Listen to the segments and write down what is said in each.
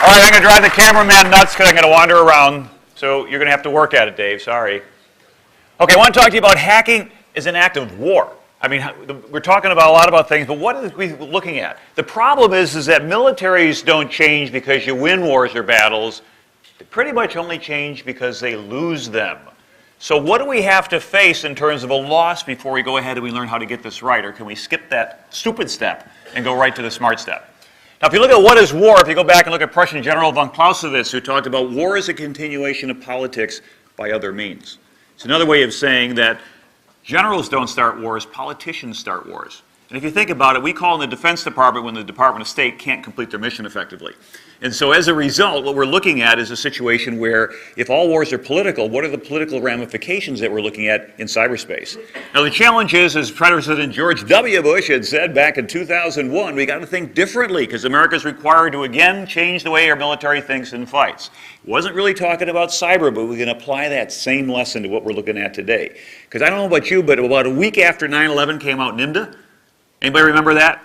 right, I'm going to drive the cameraman nuts because I'm going to wander around. So you're going to have to work at it, Dave. Sorry. Okay, I want to talk to you about hacking as an act of war. I mean, we're talking about a lot about things, but what are we looking at? The problem is that militaries don't change because you win wars or battles. They pretty much only change because they lose them. So what do we have to face in terms of a loss before we go ahead and we learn how to get this right? Or can we skip that stupid step and go right to the smart step? Now, if you look at what is war, if you go back and look at Prussian General von Clausewitz, who talked about war as a continuation of politics by other means. It's another way of saying that generals don't start wars, politicians start wars. And if you think about it, we call in the Defense Department when the Department of State can't complete their mission effectively. And so as a result, what we're looking at is a situation where if all wars are political, what are the political ramifications that we're looking at in cyberspace? Now the challenge is, as President George W. Bush had said back in 2001, we got to think differently because America is required to again change the way our military thinks and fights. Wasn't really talking about cyber, but we can apply that same lesson to what we're looking at today. Because I don't know about you, but about a week after 9/11 came out NIMDA. Anybody remember that?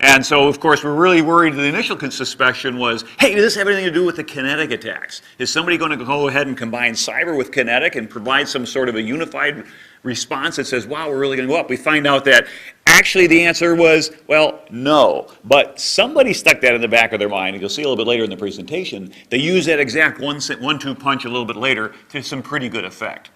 And so, of course, we're really worried. The initial suspicion was, hey, does this have anything to do with the kinetic attacks? Is somebody going to go ahead and combine cyber with kinetic and provide some sort of a unified response that says, wow, we're really going to go up? We find out that actually the answer was, well, no. But somebody stuck that in the back of their mind, and you'll see a little bit later in the presentation. They used that exact one-two punch a little bit later to some pretty good effect.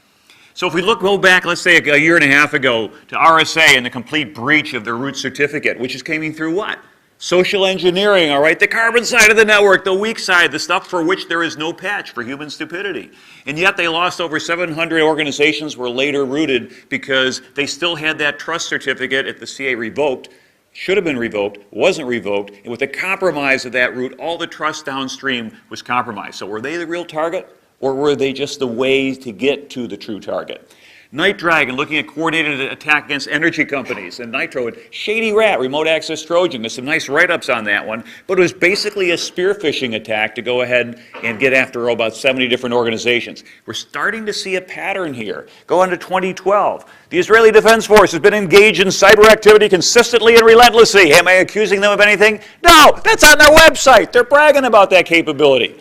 So if we go back, let's say a year and a half ago, to RSA and the complete breach of their root certificate, which is coming through what? Social engineering, all right? The carbon side of the network, the weak side, the stuff for which there is no patch for human stupidity. And yet they lost over 700 organizations were later rooted because they still had that trust certificate if the CA revoked. Should have been revoked, wasn't revoked, and with the compromise of that root, all the trust downstream was compromised. So were they the real target? Or were they just the way to get to the true target? Night Dragon, looking at coordinated attack against energy companies, and Nitro, and Shady Rat, remote access Trojan. There's some nice write-ups on that one, but it was basically a spear phishing attack to go ahead and get after about 70 different organizations. We're starting to see a pattern here. Go on to 2012. The Israeli Defense Force has been engaged in cyber activity consistently and relentlessly. Am I accusing them of anything? No, that's on their website. They're bragging about that capability.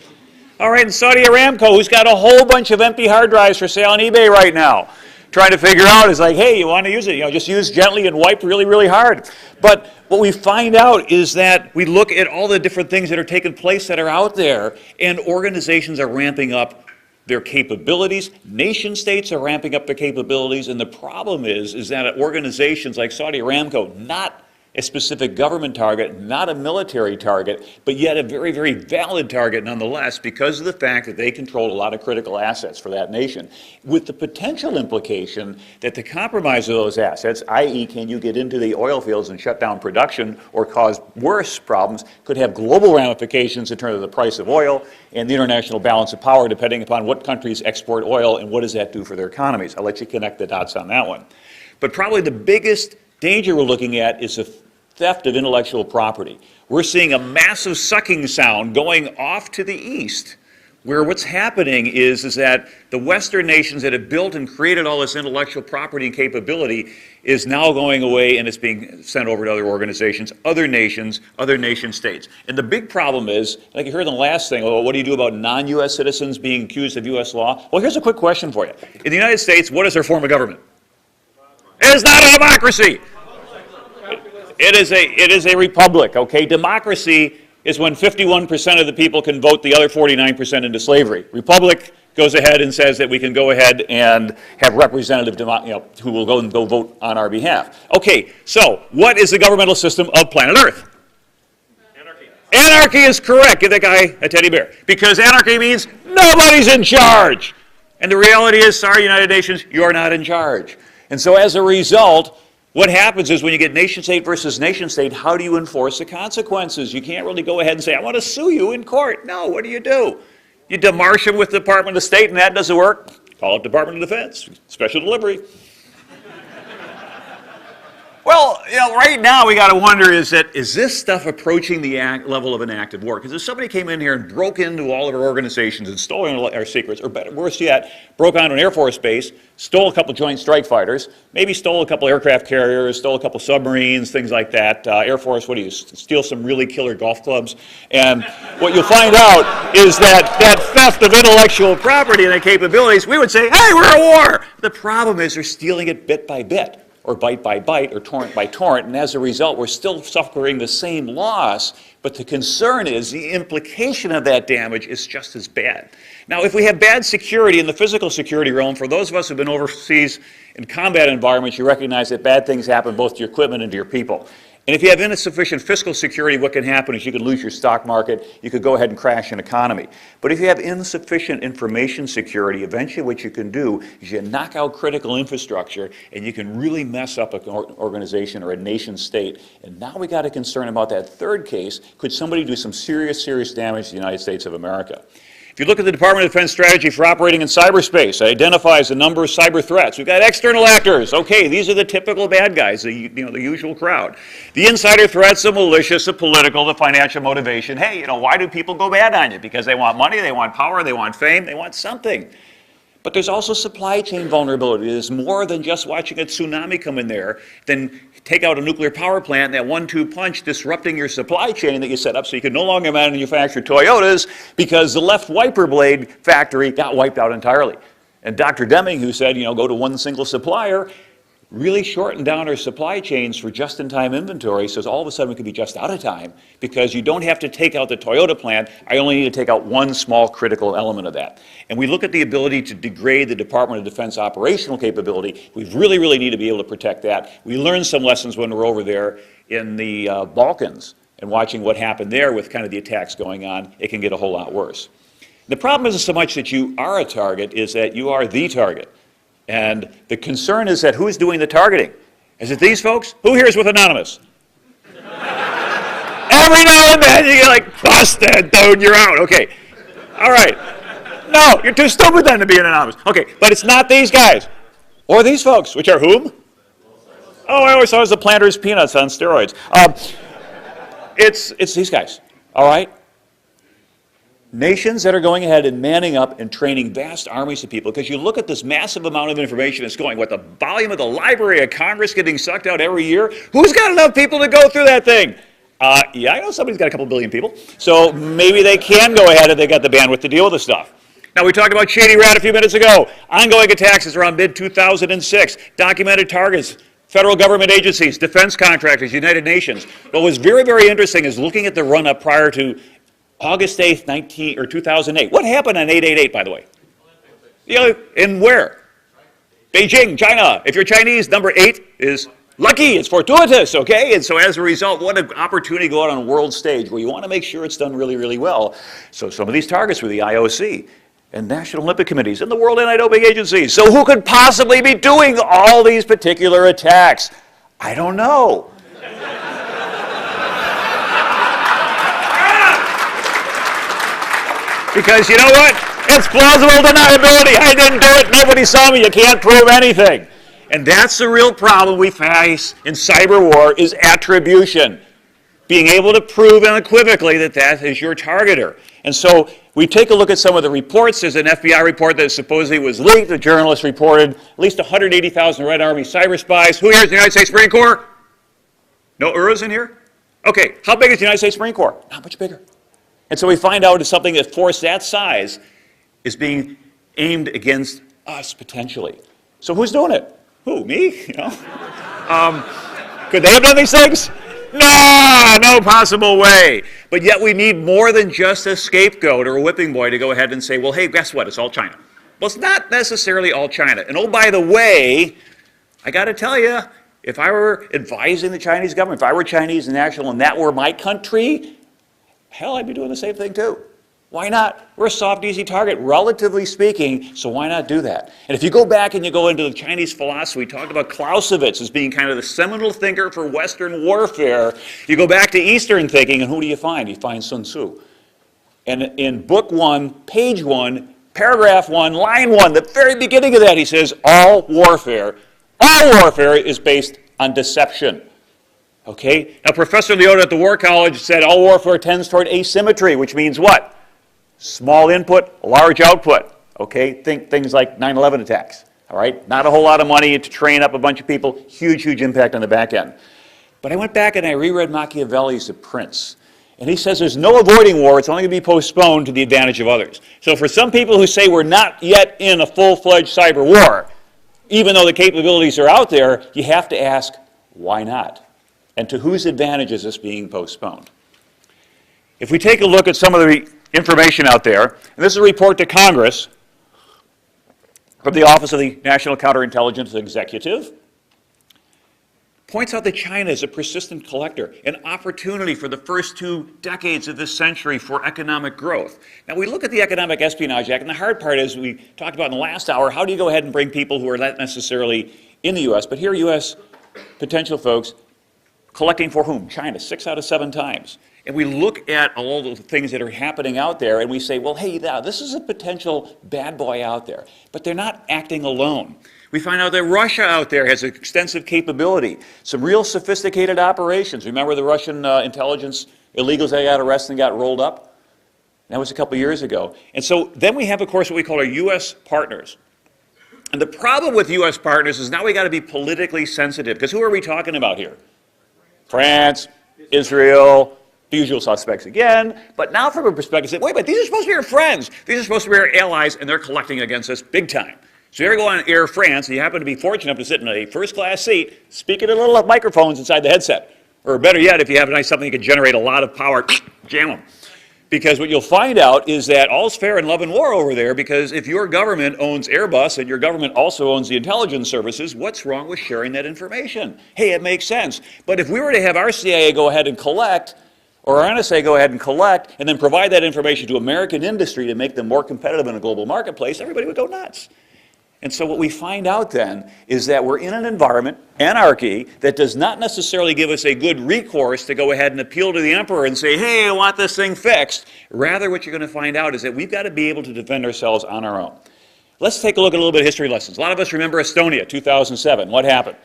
All right, and Saudi Aramco, who's got a whole bunch of empty hard drives for sale on eBay right now, trying to figure out, is like, hey, you want to use it, just use gently and wipe really, really hard. But what we find out is that we look at all the different things that are taking place that are out there, and organizations are ramping up their capabilities. Nation states are ramping up their capabilities, and the problem is that organizations like Saudi Aramco, not a specific government target, not a military target, but yet a very, very valid target nonetheless because of the fact that they control a lot of critical assets for that nation, with the potential implication that the compromise of those assets, i.e. can you get into the oil fields and shut down production or cause worse problems, could have global ramifications in terms of the price of oil and the international balance of power depending upon what countries export oil and what does that do for their economies. I'll let you connect the dots on that one. But probably the biggest danger we're looking at is the theft of intellectual property. We're seeing a massive sucking sound going off to the east, where what's happening is that the Western nations that have built and created all this intellectual property and capability is now going away and it's being sent over to other organizations, other nations, other nation states. And the big problem is, like you heard in the last thing, well, what do you do about non-U.S. citizens being accused of U.S. law? Well, here's a quick question for you. In the United States, what is their form of government? It is not a democracy. It is a republic, okay? Democracy is when 51% of the people can vote the other 49% into slavery. Republic goes ahead and says that we can go ahead and have representative, who will go and go vote on our behalf. Okay, so what is the governmental system of planet Earth? Anarchy. Anarchy is correct. Give that guy a teddy bear. Because anarchy means nobody's in charge. And the reality is, sorry, United Nations, you're not in charge. And so as a result, what happens is when you get nation state versus nation state, how do you enforce the consequences? You can't really go ahead and say, I want to sue you in court. No, what do? You demarche them with the Department of State, and that doesn't work. Call it Department of Defense, special delivery. Well, right now we got to wonder, is this stuff approaching the level of an active war? Because if somebody came in here and broke into all of our organizations and stole our secrets, or better, worse yet, broke onto an Air Force base, stole a couple Joint Strike Fighters, maybe stole a couple aircraft carriers, stole a couple submarines, things like that. Air Force, what do you steal some really killer golf clubs? And what you'll find out is that theft of intellectual property and the capabilities, we would say, hey, we're at war. The problem is they're stealing it bit by bit, or byte by byte, or torrent by torrent, and as a result, we're still suffering the same loss, but the concern is the implication of that damage is just as bad. Now, if we have bad security in the physical security realm, for those of us who've been overseas in combat environments, you recognize that bad things happen both to your equipment and to your people. And if you have insufficient fiscal security, what can happen is you could lose your stock market, you could go ahead and crash an economy. But if you have insufficient information security, eventually what you can do is you knock out critical infrastructure and you can really mess up an organization or a nation state. And now we got a concern about that third case. Could somebody do some serious, serious damage to the United States of America? If you look at the Department of Defense strategy for operating in cyberspace, it identifies a number of cyber threats. We've got external actors. Okay, these are the typical bad guys, the usual crowd. The insider threats, the malicious, the political, the financial motivation. Hey, why do people go bad on you? Because they want money, they want power, they want fame, they want something. But there's also supply chain vulnerability. There's more than just watching a tsunami come in there, then take out a nuclear power plant and that 1-2 punch disrupting your supply chain that you set up so you can no longer manufacture Toyotas because the left wiper blade factory got wiped out entirely. And Dr. Deming, who said, go to one single supplier, really shortened down our supply chains for just-in-time inventory, so all of a sudden we could be just out of time because you don't have to take out the Toyota plant. I only need to take out one small critical element of that. And we look at the ability to degrade the Department of Defense operational capability. We really, really need to be able to protect that. We learned some lessons when we're over there in the Balkans and watching what happened there with kind of the attacks going on. It can get a whole lot worse. The problem isn't so much that you are a target, is that you are the target. And the concern is that who's doing the targeting? Is it these folks? Who here is with Anonymous? Every now and then you get like, busted, dude, you're out. Okay. All right. No, you're too stupid then to be an Anonymous. Okay, but it's not these guys. Or these folks, which are whom? Oh, I always thought it was the Planters Peanuts on steroids. It's these guys, all right? Nations that are going ahead and manning up and training vast armies of people, because you look at this massive amount of information that's going, what the volume of the Library of Congress getting sucked out every year, who's got enough people to go through that thing? Yeah, I know somebody's got a couple billion people, so maybe they can go ahead and they got the bandwidth to deal with the stuff. Now, we talked about Shady Rat a few minutes ago. Ongoing attacks around mid-2006, documented targets, federal government agencies, defense contractors, United Nations. What was very, very interesting is looking at the run-up prior to August 8th, 2008. What happened on 8/88, by the way? In where? Beijing, China. If you're Chinese, number 8 is lucky. It's fortuitous, okay? And so as a result, what an opportunity to go out on a world stage where you want to make sure it's done really, really well. So some of these targets were the IOC and National Olympic Committees and the World Anti-Doping Agency. So who could possibly be doing all these particular attacks? I don't know. Because you know what? It's plausible deniability. I didn't do it. Nobody saw me. You can't prove anything. And that's the real problem we face in cyber war is attribution. Being able to prove unequivocally that that is your targeter. And so we take a look at some of the reports. There's an FBI report that supposedly was leaked. The journalist reported at least 180,000 Red Army cyber spies. Who here is the United States Marine Corps? No URAs in here? Okay, how big is the United States Marine Corps? Not much bigger. And so we find out it's something that force that size is being aimed against us potentially. So who's doing it? Who, me? Could they have done these things? No possible way. But yet we need more than just a scapegoat or a whipping boy to go ahead and say, well, hey, guess what? It's all China. Well, it's not necessarily all China. And oh, by the way, I got to tell you, if I were advising the Chinese government, if I were Chinese national and that were my country, hell, I'd be doing the same thing too. Why not? We're a soft, easy target, relatively speaking, so why not do that? And if you go back and you go into the Chinese philosophy, we talked about Clausewitz as being kind of the seminal thinker for Western warfare. You go back to Eastern thinking, and who do you find? You find Sun Tzu. And in book 1, page 1, paragraph 1, line 1, the very beginning of that, he says, all warfare is based on deception. Okay? Now, Professor Leota at the War College said all warfare tends toward asymmetry, which means what? Small input, large output. Okay? Think things like 9/11 attacks. All right? Not a whole lot of money to train up a bunch of people. Huge, huge impact on the back end. But I went back and I reread Machiavelli's The Prince. And he says there's no avoiding war. It's only going to be postponed to the advantage of others. So for some people who say we're not yet in a full-fledged cyber war, even though the capabilities are out there, you have to ask, why not? And to whose advantage is this being postponed? If we take a look at some of the information out there, and this is a report to Congress from the Office of the National Counterintelligence Executive, points out that China is a persistent collector, an opportunity for the first 2 decades of this century for economic growth. Now, we look at the Economic Espionage Act, and the hard part is, we talked about in the last hour, how do you go ahead and bring people who are not necessarily in the U.S., but here are U.S. potential folks collecting for whom? China, 6 out of 7 times. And we look at all the things that are happening out there, and we say, well, hey, now, this is a potential bad boy out there. But they're not acting alone. We find out that Russia out there has extensive capability, some real sophisticated operations. Remember the Russian intelligence illegals that got arrested and got rolled up? That was a couple years ago. And so then we have, of course, what we call our U.S. partners. And the problem with U.S. partners is now we got to be politically sensitive, because who are we talking about here? France, Israel, the usual suspects again. But now from a perspective, say, wait a minute, these are supposed to be our friends. These are supposed to be our allies, and they're collecting against us big time. So you ever go on Air France, and you happen to be fortunate enough to sit in a first-class seat, speaking to little microphones inside the headset. Or better yet, if you have a nice something that can generate a lot of power, jam them. Because what you'll find out is that all's fair in love and war over there, because if your government owns Airbus and your government also owns the intelligence services, what's wrong with sharing that information? Hey, it makes sense. But if we were to have our CIA go ahead and collect, or our NSA go ahead and collect, and then provide that information to American industry to make them more competitive in a global marketplace, everybody would go nuts. And so what we find out then is that we're in an environment, anarchy, that does not necessarily give us a good recourse to go ahead and appeal to the emperor and say, hey, I want this thing fixed. Rather, what you're going to find out is that we've got to be able to defend ourselves on our own. Let's take a look at a little bit of history lessons. A lot of us remember Estonia, 2007. What happened?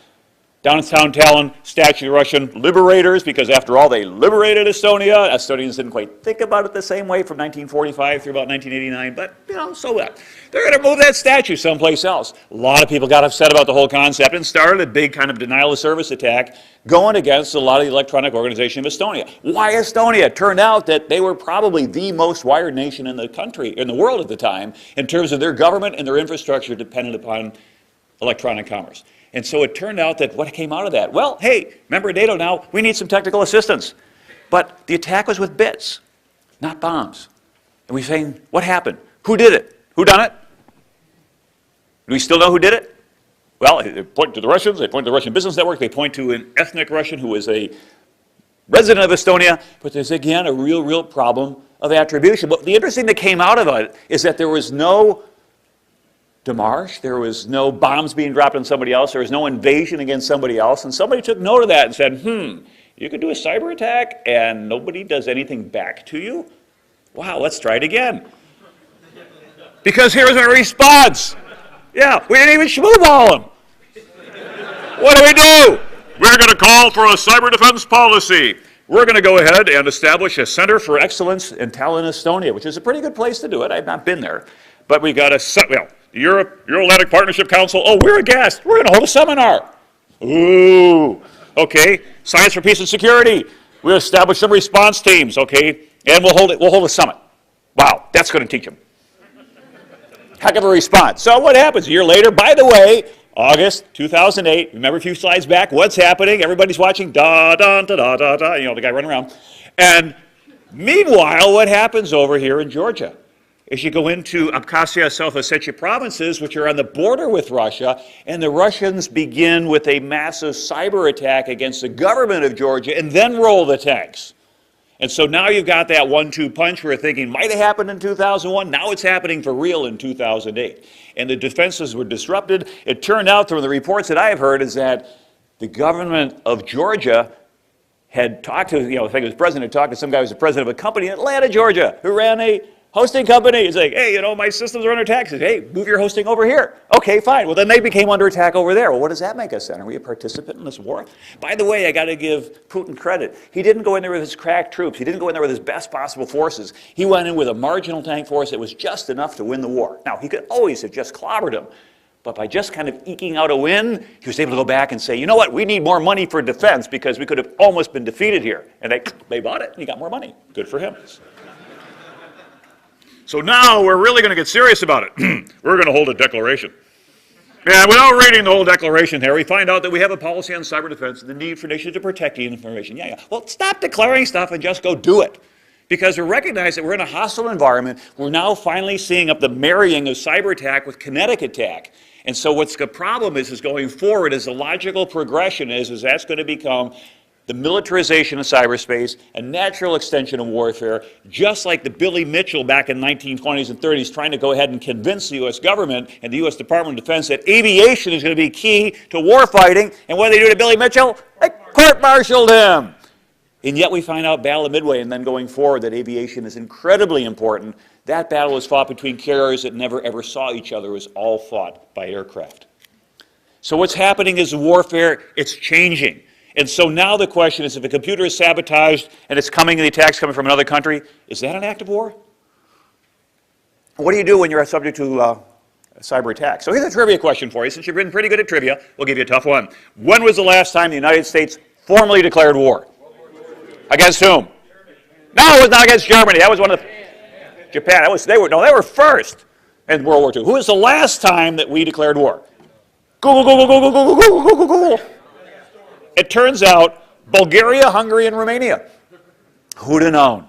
Downtown Tallinn, statue of Russian liberators, because after all, they liberated Estonia. Estonians didn't quite think about it the same way from 1945 through about 1989, but, you know, so what? They're going to move that statue someplace else. A lot of people got upset about the whole concept and started a big kind of denial of service attack going against a lot of the electronic organization of Estonia. Why Estonia? It turned out that they were probably the most wired nation in the country, in the world at the time, in terms of their government and their infrastructure dependent upon electronic commerce. And so it turned out that what came out of that? Well, hey, member of NATO now, we need some technical assistance. But the attack was with bits, not bombs. And we're saying, what happened? Who did it? Who done it? Do we still know who did it? Well, they point to the Russians, they point to the Russian business network, they point to an ethnic Russian who was a resident of Estonia, but there's again a real problem of attribution. But the interesting that came out of it is that there was no demarche, there was no bombs being dropped on somebody else, there was no invasion against somebody else, and somebody took note of that and said, you could do a cyber attack and nobody does anything back to you? Wow, let's try it again. Because here's our response. Yeah, we didn't even schmooball them. What do? We're going to call for a cyber defense policy. We're going to go ahead and establish a Center for Excellence in Tallinn, Estonia, which is a pretty good place to do it. I've not been there. But we got the Euro-Atlantic Partnership Council. Oh, we're a guest. We're going to hold a seminar. Ooh. Okay. Science for Peace and Security. We'll establish some response teams. Okay. And we'll hold a summit. Wow. That's going to teach them. Heck of a response. So what happens? A year later, by the way, August 2008, remember a few slides back, what's happening? Everybody's watching, da, da, da, da, da, da, you know, the guy running around. Meanwhile, what happens over here in Georgia? Is you go into Abkhazia, South Ossetia provinces, which are on the border with Russia, and the Russians begin with a massive cyber attack against the government of Georgia and then roll the tanks. And so now you've got that 1-2 punch we're thinking might have happened in 2001. Now it's happening for real in 2008. And the defenses were disrupted. It turned out from the reports that I have heard is that the government of Georgia had talked to, I think it was president, had talked to some guy who was the president of a company in Atlanta, Georgia, who ran a Hosting company is like, hey, you know, my systems are under attack. Says, hey, move your hosting over here. Okay, fine. Well, then they became under attack over there. Well, what does that make us then? Are we a participant in this war? By the way, I got to give Putin credit. He didn't go in there with his crack troops. He didn't go in there with his best possible forces. He went in with a marginal tank force that was just enough to win the war. Now, he could always have just clobbered him. But by just kind of eking out a win, he was able to go back and say, you know what, we need more money for defense because we could have almost been defeated here. And they bought it, and he got more money. Good for him. So now we're really going to get serious about it. We're going to hold a declaration. And without reading the whole declaration here, we find out that we have a policy on cyber defense and the need for nations to protect the information. Yeah. Well, stop declaring stuff and just go do it. Because we recognize that we're in a hostile environment. We're now finally seeing the marrying of cyber attack with kinetic attack. And so what's the problem is going forward is the logical progression is that's going to become the militarization of cyberspace, a natural extension of warfare, just like the Billy Mitchell back in the 1920s and 30s trying to go ahead and convince the U.S. government and the U.S. Department of Defense that aviation is going to be key to war fighting. And what did they do to Billy Mitchell? They court-martialed him. And yet we find out Battle of Midway and then going forward that aviation is incredibly important. That battle was fought between carriers that never ever saw each other. It was all fought by aircraft. So what's happening is warfare, it's changing. And so now the question is, if a computer is sabotaged and it's coming, the attack's coming from another country, is that an act of war? What do you do when you're subject to a cyber attack? So here's a trivia question for you. Since you've been pretty good at trivia, we'll give you a tough one. When was the last time the United States formally declared war? Against whom? No, it was not against Germany. That was one of the... Japan. They were first in World War II. Who was the last time that we declared war? Google, Google, Google, Google, Google, Google, Google. It turns out Bulgaria, Hungary, and Romania. Who'd have known?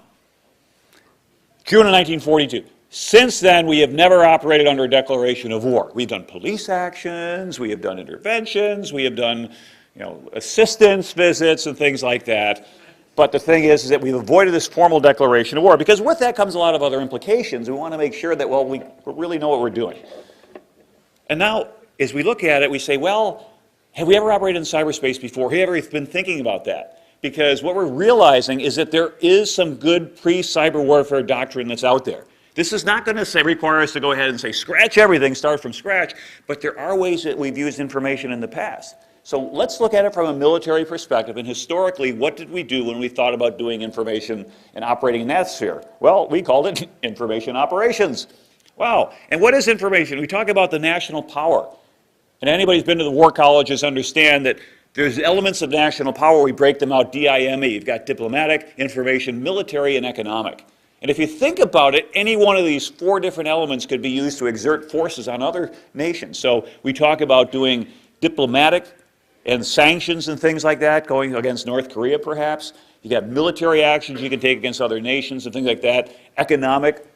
June of 1942. Since then, we have never operated under a declaration of war. We've done police actions, we have done interventions, we have done, assistance visits and things like that. But the thing is that we've avoided this formal declaration of war because with that comes a lot of other implications. We want to make sure that, well, we really know what we're doing. And now, as we look at it, we say, well, have we ever operated in cyberspace before? Have we ever been thinking about that? Because what we're realizing is that there is some good pre-cyber warfare doctrine that's out there. This is not going to require us to go ahead and say, scratch everything, start from scratch, but there are ways that we've used information in the past. So let's look at it from a military perspective, and historically, what did we do when we thought about doing information and operating in that sphere? Well, we called it information operations. Wow, and what is information? We talk about the national power. And anybody who's been to the war colleges understand that there's elements of national power, we break them out DIME. You've got diplomatic, information, military, and economic. And if you think about it, any one of these four different elements could be used to exert forces on other nations. So we talk about doing diplomatic and sanctions and things like that, going against North Korea perhaps. You got military actions you can take against other nations and things like that. Economic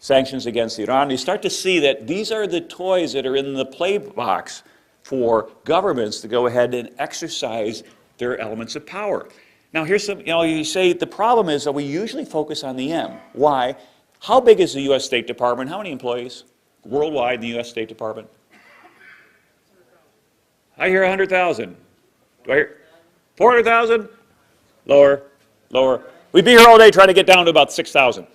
sanctions against Iran. You start to see that these are the toys that are in the play box for governments to go ahead and exercise their elements of power. Now here's some, you say the problem is that we usually focus on the M. Why? How big is the U.S. State Department? How many employees worldwide in the U.S. State Department? I hear 100,000. Do I hear 400,000? Lower, lower. We'd be here all day trying to get down to about 6,000.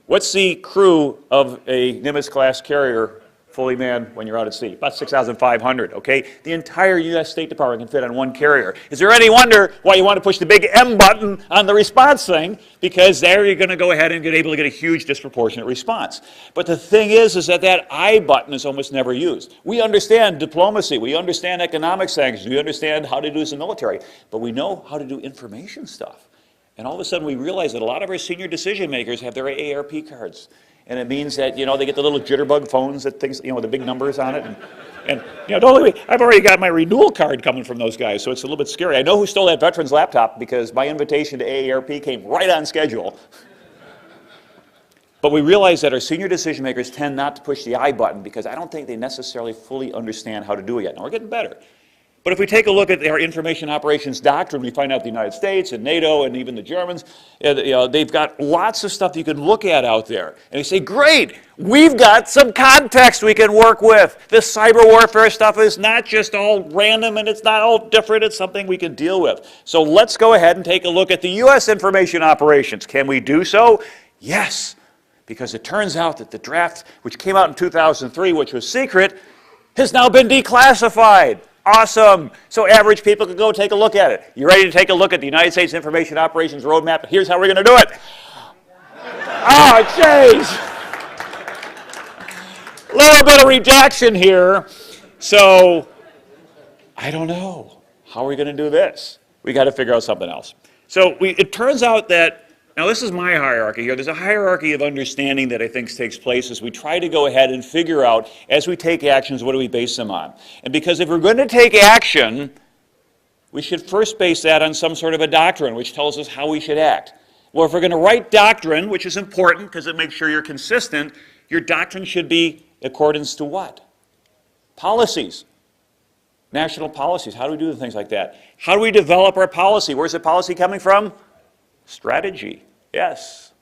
What's the crew of a Nimitz-class carrier fully manned when you're out at sea? About 6,500, okay? The entire U.S. State Department can fit on one carrier. Is there any wonder why you want to push the big M button on the response thing? Because there you're going to go ahead and get able to get a huge disproportionate response. But the thing is that I button is almost never used. We understand diplomacy. We understand economic sanctions. We understand how to do this in the military. But we know how to do information stuff. And all of a sudden we realize that a lot of our senior decision makers have their AARP cards. And it means that, they get the little jitterbug phones that things, with the big numbers on it. And don't let me, I've already got my renewal card coming from those guys, so it's a little bit scary. I know who stole that veteran's laptop because my invitation to AARP came right on schedule. But we realize that our senior decision makers tend not to push the I button because I don't think they necessarily fully understand how to do it yet. Now, we're getting better. But if we take a look at our information operations doctrine, we find out the United States and NATO and even the Germans, they've got lots of stuff you can look at out there. And you say, great, we've got some context we can work with. This cyber warfare stuff is not just all random and it's not all different. It's something we can deal with. So let's go ahead and take a look at the U.S. information operations. Can we do so? Yes. because it turns out that the draft, which came out in 2003, which was secret, has now been declassified. Awesome. So average people can go take a look at it. You ready to take a look at the United States Information Operations Roadmap? Here's how we're going to do it. Oh, jeez. Little bit of redaction here. So I don't know. How are we going to do this? We got to figure out something else. So it turns out that, now this is my hierarchy here. There's a hierarchy of understanding that I think takes place as we try to go ahead and figure out, as we take actions, what do we base them on? And because if we're going to take action, we should first base that on some sort of a doctrine, which tells us how we should act. Well, if we're going to write doctrine, which is important because it makes sure you're consistent, your doctrine should be in accordance to what? Policies. National policies. How do we do things like that? How do we develop our policy? Where's the policy coming from? Strategy. Yes.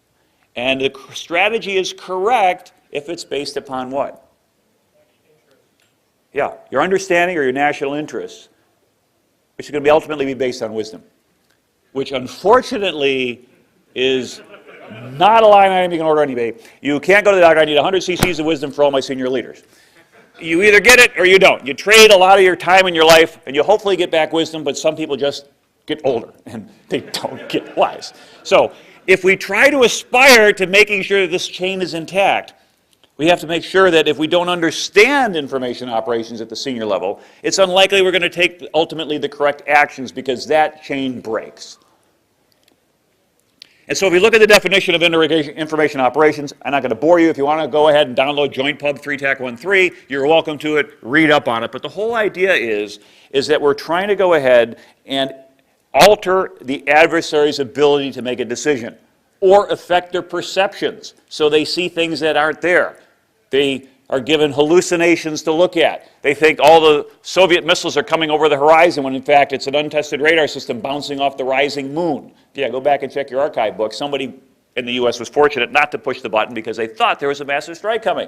And the strategy is correct if it's based upon what? Yeah, your understanding or your national interests, which is going to be ultimately be based on wisdom, which unfortunately is not a line item you can order anybody. You can't go to the doctor, I need 100 cc's of wisdom for all my senior leaders. You either get it or you don't. You trade a lot of your time in your life and you hopefully get back wisdom, but some people just get older and they don't get wise. So if we try to aspire to making sure that this chain is intact, we have to make sure that if we don't understand information operations at the senior level, it's unlikely we're going to take ultimately the correct actions because that chain breaks. And so if you look at the definition of information operations, I'm not going to bore you. If you want to go ahead and download JointPub 3TAC13, you're welcome to it. Read up on it. But the whole idea is that we're trying to go ahead and alter the adversary's ability to make a decision or affect their perceptions so they see things that aren't there. They are given hallucinations to look at. They think all the Soviet missiles are coming over the horizon when in fact it's an untested radar system bouncing off the rising moon. Yeah, go back and check your archive book. Somebody in the US was fortunate not to push the button because they thought there was a massive strike coming.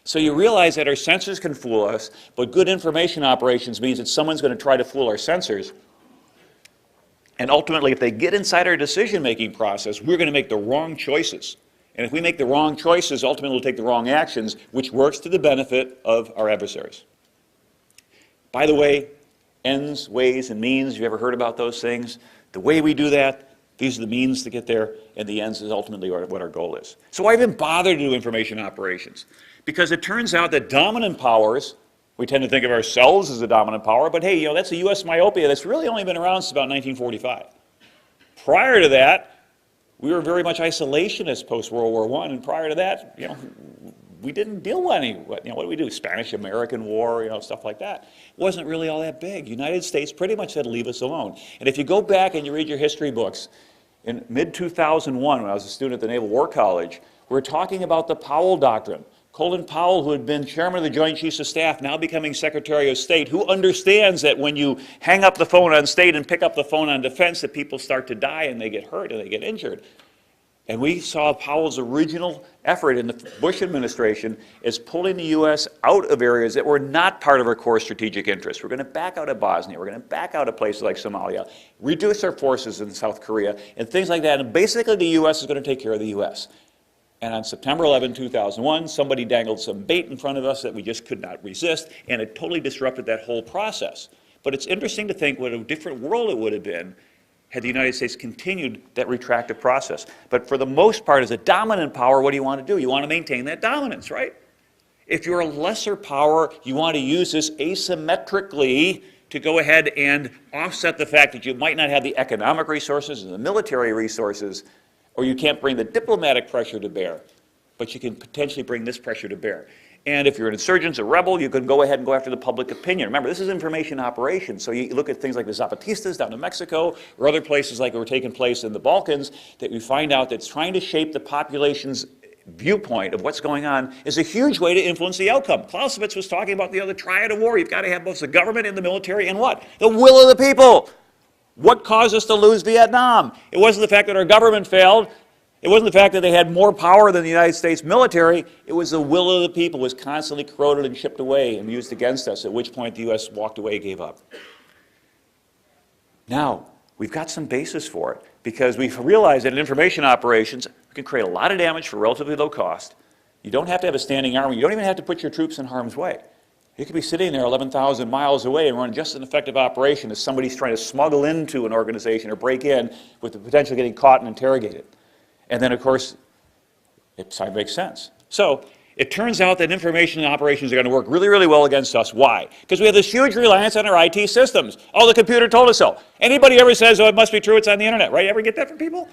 So you realize that our sensors can fool us, but good information operations means that someone's going to try to fool our sensors. And ultimately, if they get inside our decision-making process, we're going to make the wrong choices. And if we make the wrong choices, ultimately we'll take the wrong actions, which works to the benefit of our adversaries. By the way, ends, ways, and means, have you ever heard about those things? The way we do that, these are the means to get there, and the ends is ultimately what our goal is. So why even bother to do information operations? Because it turns out that dominant powers, we tend to think of ourselves as a dominant power, but hey, that's a U.S. myopia that's really only been around since about 1945. Prior to that, we were very much isolationist post-World War I, and prior to that, we didn't deal with any, what do we do? Spanish-American War, stuff like that. It wasn't really all that big. The United States pretty much said, leave us alone. And if you go back and you read your history books, in mid-2001, when I was a student at the Naval War College, we were talking about the Powell Doctrine. Colin Powell, who had been chairman of the Joint Chiefs of Staff, now becoming Secretary of State, who understands that when you hang up the phone on state and pick up the phone on defense, that people start to die and they get hurt and they get injured. And we saw Powell's original effort in the Bush administration as pulling the U.S. out of areas that were not part of our core strategic interests. We're going to back out of Bosnia. We're going to back out of places like Somalia, reduce our forces in South Korea, and things like that. And basically the U.S. is going to take care of the U.S. And on September 11, 2001, somebody dangled some bait in front of us that we just could not resist, and it totally disrupted that whole process. But it's interesting to think what a different world it would have been had the United States continued that retractive process. But for the most part, as a dominant power, what do you want to do? You want to maintain that dominance, right? If you're a lesser power, you want to use this asymmetrically to go ahead and offset the fact that you might not have the economic resources and the military resources, or you can't bring the diplomatic pressure to bear, but you can potentially bring this pressure to bear. And if you're an insurgent, a rebel, you can go ahead and go after the public opinion. Remember, this is information operations, so you look at things like the Zapatistas down in Mexico, or other places like were taking place in the Balkans, that we find out that trying to shape the population's viewpoint of what's going on is a huge way to influence the outcome. Clausewitz was talking about the other triad of war. You've got to have both the government and the military and what? The will of the people. What caused us to lose Vietnam? It wasn't the fact that our government failed. It wasn't the fact that they had more power than the United States military. It was the will of the people was constantly corroded and shipped away and used against us, at which point the U.S. walked away and gave up. Now, we've got some basis for it, because we've realized that in information operations, we can create a lot of damage for relatively low cost. You don't have to have a standing army. You don't even have to put your troops in harm's way. You could be sitting there 11,000 miles away and run just an effective operation as somebody's trying to smuggle into an organization or break in with the potential of getting caught and interrogated. And then, of course, it makes sense. So it turns out that information operations are going to work really, really well against us. Why? Because we have this huge reliance on our IT systems. Oh, the computer told us so. Anybody ever says, oh, it must be true, it's on the internet, right? Ever get that from people?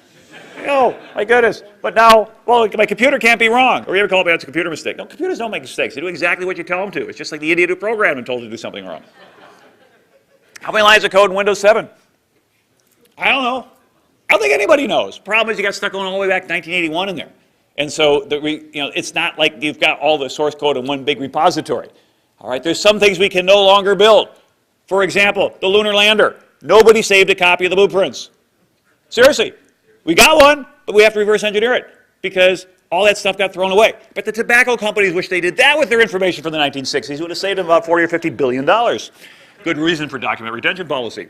Oh, my goodness. But now, well, my computer can't be wrong. Or you ever call it that's a computer mistake? No, computers don't make mistakes. They do exactly what you tell them to. It's just like the idiot who programmed and told you to do something wrong. How many lines of code in Windows 7? I don't know. I don't think anybody knows. Problem is you got stuck going all the way back to 1981 in there. And so it's not like you've got all the source code in one big repository. All right, there's some things we can no longer build. For example, the lunar lander. Nobody saved a copy of the blueprints. Seriously. We got one, but we have to reverse engineer it because all that stuff got thrown away. But the tobacco companies wish they did that with their information from the 1960s. It would have saved them about $40 or $50 billion. Good reason for document retention policy.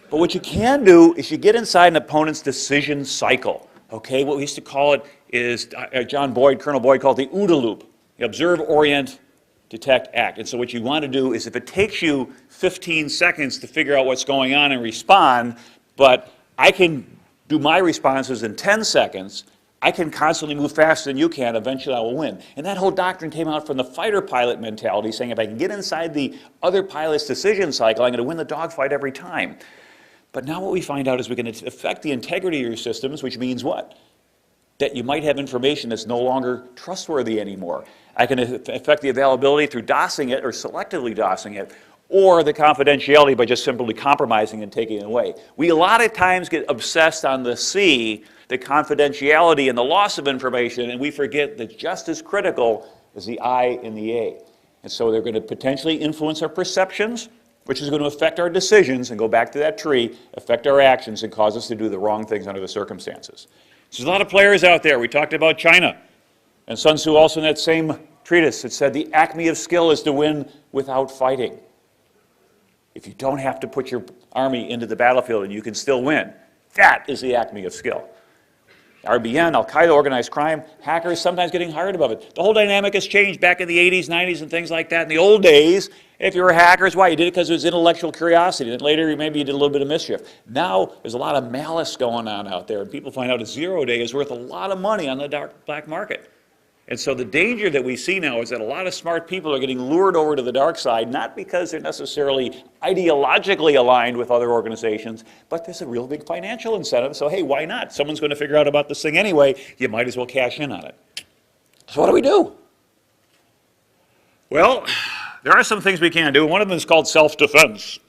But what you can do is you get inside an opponent's decision cycle. Okay, what we used to call it is, Colonel Boyd called it the OODA loop. You observe, orient, detect, act. And so what you want to do is if it takes you 15 seconds to figure out what's going on and respond, but I can do my responses in 10 seconds, I can constantly move faster than you can, eventually I will win. And that whole doctrine came out from the fighter pilot mentality, saying if I can get inside the other pilot's decision cycle, I'm going to win the dogfight every time. But now what we find out is we can affect the integrity of your systems, which means what? That you might have information that's no longer trustworthy anymore. I can affect the availability through DOSing it or selectively DOSing it, or the confidentiality by just simply compromising and taking it away. We a lot of times get obsessed on the C, the confidentiality and the loss of information, and we forget that just as critical is the I and the A. And so they're going to potentially influence our perceptions, which is going to affect our decisions, and go back to that tree, affect our actions, and cause us to do the wrong things under the circumstances. So there's a lot of players out there. We talked about China. And Sun Tzu also in that same treatise, it said the acme of skill is to win without fighting. If you don't have to put your army into the battlefield and you can still win, that is the acme of skill. RBN, Al-Qaeda, organized crime, hackers, sometimes getting hired above it. The whole dynamic has changed back in the 80s, 90s, and things like that. In the old days, if you were hackers, why? You did it because it was intellectual curiosity. Then later, maybe you did a little bit of mischief. Now, there's a lot of malice going on out there, and people find out a 0 day is worth a lot of money on the black market. And so the danger that we see now is that a lot of smart people are getting lured over to the dark side, not because they're necessarily ideologically aligned with other organizations, but there's a real big financial incentive. So, hey, why not? Someone's going to figure out about this thing anyway. You might as well cash in on it. So what do we do? Well, there are some things we can do. One of them is called self-defense.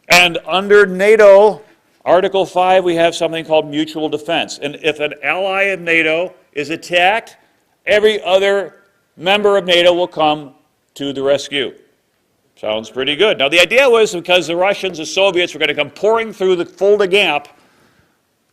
And under NATO, Article 5, we have something called mutual defense. And if an ally of NATO is attacked, every other member of NATO will come to the rescue. Sounds pretty good. Now, the idea was because the Russians, the Soviets, were going to come pouring through the Fulda Gap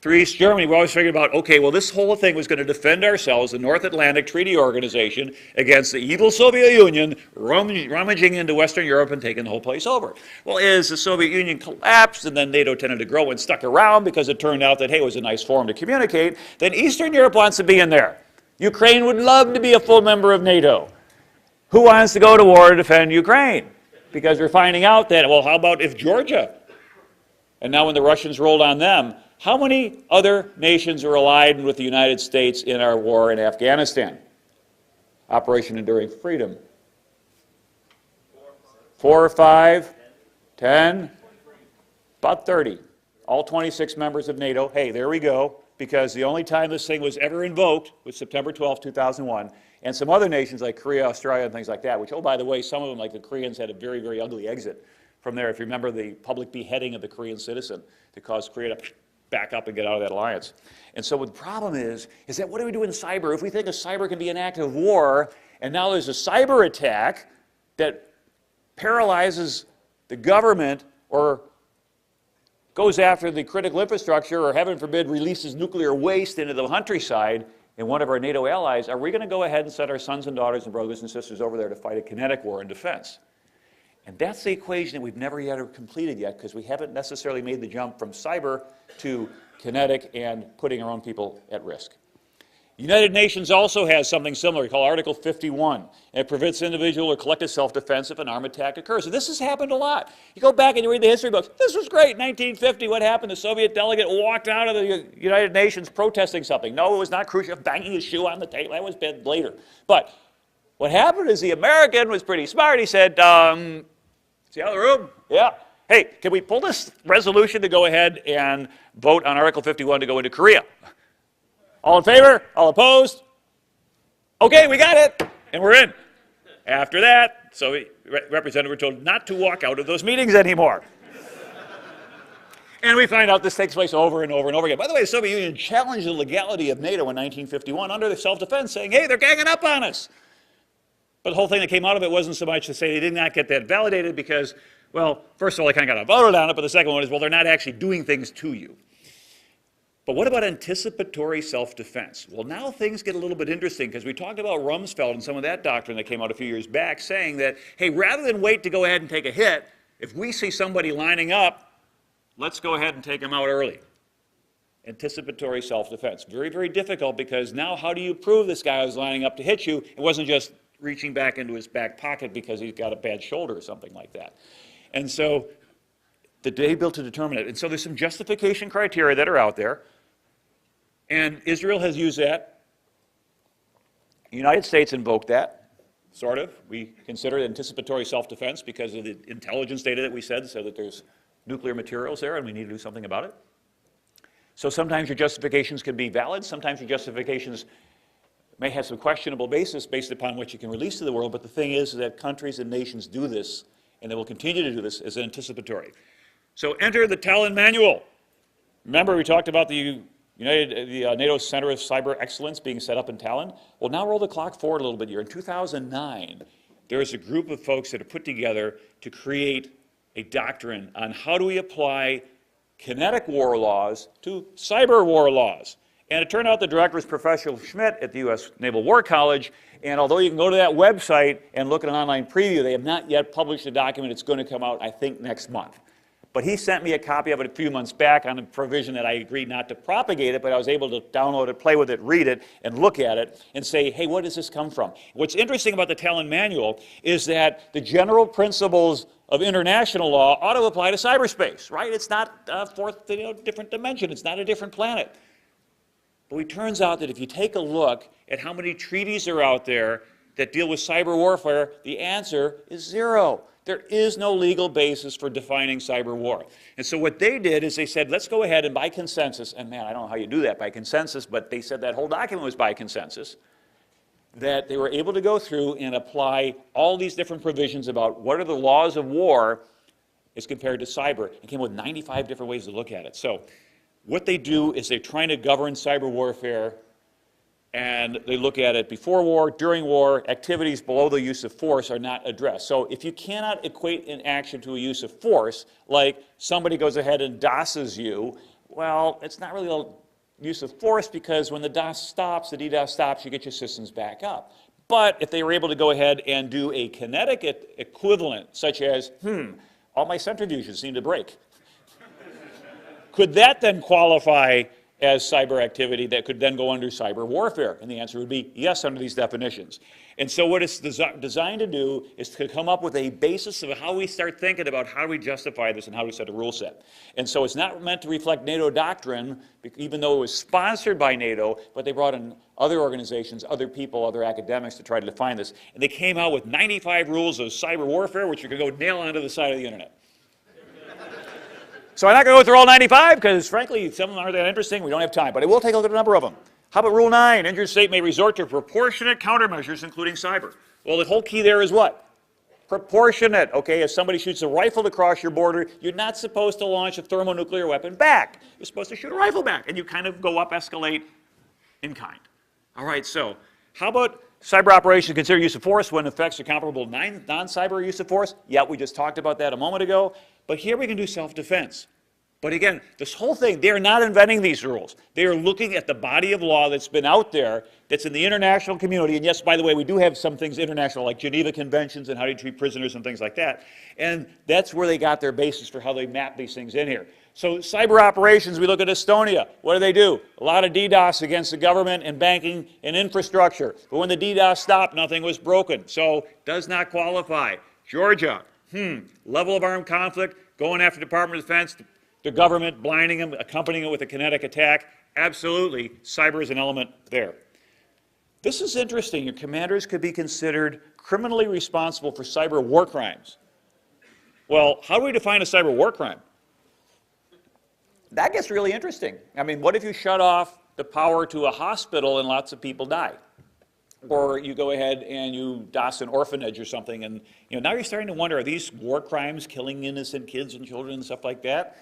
through East Germany, we always figured about, okay, well, this whole thing was going to defend ourselves, the North Atlantic Treaty Organization, against the evil Soviet Union rummaging into Western Europe and taking the whole place over. Well, as the Soviet Union collapsed and then NATO tended to grow and stuck around because it turned out that, hey, it was a nice forum to communicate, then Eastern Europe wants to be in there. Ukraine would love to be a full member of NATO. Who wants to go to war to defend Ukraine? Because we're finding out that, well, how about if Georgia? And now when the Russians rolled on them, how many other nations are allied with the United States in our war in Afghanistan? Operation Enduring Freedom. 4 or 5, 10, about 30. All 26 members of NATO. Hey, there we go. Because the only time this thing was ever invoked was September 12, 2001. And some other nations like Korea, Australia, and things like that, which, oh, by the way, some of them, like the Koreans, had a very, very ugly exit from there. If you remember the public beheading of the Korean citizen that caused Korea to back up and get out of that alliance. And so what the problem is that what do we do in cyber? If we think of cyber can be an act of war, and now there's a cyber attack that paralyzes the government or goes after the critical infrastructure or, heaven forbid, releases nuclear waste into the countryside in one of our NATO allies, are we going to go ahead and send our sons and daughters and brothers and sisters over there to fight a kinetic war in defense? And that's the equation that we've never yet completed yet, because we haven't necessarily made the jump from cyber to kinetic and putting our own people at risk. The United Nations also has something similar called Article 51, and it prevents individual or collective self-defense if an armed attack occurs. And this has happened a lot. You go back and you read the history books. This was great. 1950, what happened? The Soviet delegate walked out of the United Nations protesting something. No, it was not Khrushchev banging his shoe on the table. That was bad later. But what happened is the American was pretty smart. He said, see out of the room? Yeah. Hey, can we pull this resolution to go ahead and vote on Article 51 to go into Korea? All in favor? All opposed? Okay, we got it, and we're in. After that, representatives were told not to walk out of those meetings anymore. And we find out this takes place over and over and over again. By the way, the Soviet Union challenged the legality of NATO in 1951 under the self-defense, saying, hey, they're ganging up on us. But the whole thing that came out of it wasn't so much to say they did not get that validated because, well, first of all, they kind of got voted on it, but the second one is, well, they're not actually doing things to you. But what about anticipatory self-defense? Well, now things get a little bit interesting because we talked about Rumsfeld and some of that doctrine that came out a few years back saying that, hey, rather than wait to go ahead and take a hit, if we see somebody lining up, let's go ahead and take them out early. Anticipatory self-defense. Very, very difficult because now how do you prove this guy was lining up to hit you? It wasn't just reaching back into his back pocket because he's got a bad shoulder or something like that. And so they built to determine it. And so there's some justification criteria that are out there. And Israel has used that. The United States invoked that, sort of. We consider it anticipatory self-defense because of the intelligence data that we said that there's nuclear materials there and we need to do something about it. So sometimes your justifications can be valid. Sometimes your justifications may have some questionable basis based upon what you can release to the world. But the thing is that countries and nations do this, and they will continue to do this as anticipatory. So enter the Tallinn Manual. Remember we talked about the NATO Center of Cyber Excellence being set up in Tallinn. Well, now roll the clock forward a little bit here. In 2009, there was a group of folks that are put together to create a doctrine on how do we apply kinetic war laws to cyber war laws. And it turned out the director was Professor Schmidt at the U.S. Naval War College. And although you can go to that website and look at an online preview, they have not yet published the document. It's going to come out, I think, next month. But he sent me a copy of it a few months back on a provision that I agreed not to propagate it, but I was able to download it, play with it, read it, and look at it and say, hey, what does this come from? What's interesting about the Tallinn Manual is that the general principles of international law ought to apply to cyberspace, right? It's not a fourth, different dimension. It's not a different planet. But it turns out that if you take a look at how many treaties are out there that deal with cyber warfare, the answer is zero. There is no legal basis for defining cyber war. And so what they did is they said, let's go ahead and by consensus, and man, I don't know how you do that by consensus, but they said that whole document was by consensus, that they were able to go through and apply all these different provisions about what are the laws of war as compared to cyber, and came up with 95 different ways to look at it. So what they do is they're trying to govern cyber warfare, and they look at it before war, during war, activities below the use of force are not addressed. So if you cannot equate an action to a use of force, like somebody goes ahead and DOSes you, well, it's not really a use of force because when the DOS stops, the DDoS stops, you get your systems back up. But if they were able to go ahead and do a kinetic equivalent, such as, all my centrifuges seem to break, could that then qualify as cyber activity that could then go under cyber warfare? And the answer would be yes under these definitions. And so what it's designed to do is to come up with a basis of how we start thinking about how do we justify this and how do we set a rule set. And so it's not meant to reflect NATO doctrine, even though it was sponsored by NATO, but they brought in other organizations, other people, other academics to try to define this. And they came out with 95 rules of cyber warfare, which you could go nail onto the side of the internet. So I'm not going to go through all 95 because, frankly, some of them aren't that interesting. We don't have time. But I will take a look at a number of them. How about Rule 9? Injured state may resort to proportionate countermeasures, including cyber. Well, the whole key there is what? Proportionate. Okay, if somebody shoots a rifle across your border, you're not supposed to launch a thermonuclear weapon back. You're supposed to shoot a rifle back. And you kind of go up, escalate in kind. All right, so how about cyber operations consider use of force when effects are comparable to non-cyber use of force? Yeah, we just talked about that a moment ago. But here we can do self-defense. But again, this whole thing, they're not inventing these rules. They are looking at the body of law that's been out there, that's in the international community. And yes, by the way, we do have some things international, like Geneva Conventions and how do you treat prisoners and things like that. And that's where they got their basis for how they map these things in here. So cyber operations, we look at Estonia. What do? A lot of DDoS against the government and banking and infrastructure. But when the DDoS stopped, nothing was broken. So does not qualify. Georgia, level of armed conflict, going after Department of Defense, the government, blinding them, accompanying it with a kinetic attack. Absolutely, cyber is an element there. This is interesting. Your commanders could be considered criminally responsible for cyber war crimes. Well, how do we define a cyber war crime? That gets really interesting. I mean, what if you shut off the power to a hospital and lots of people die? Or you go ahead and you DOS an orphanage or something, and now you're starting to wonder, are these war crimes, killing innocent kids and children and stuff like that?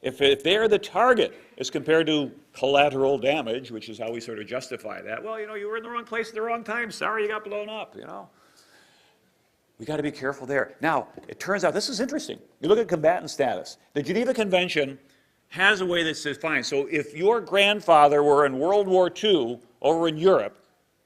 If they're the target as compared to collateral damage, which is how we sort of justify that, well, you were in the wrong place at the wrong time. Sorry you got blown up, We got to be careful there. Now, it turns out, this is interesting. You look at combatant status. The Geneva Convention has a way that's defined. So if your grandfather were in World War II over in Europe,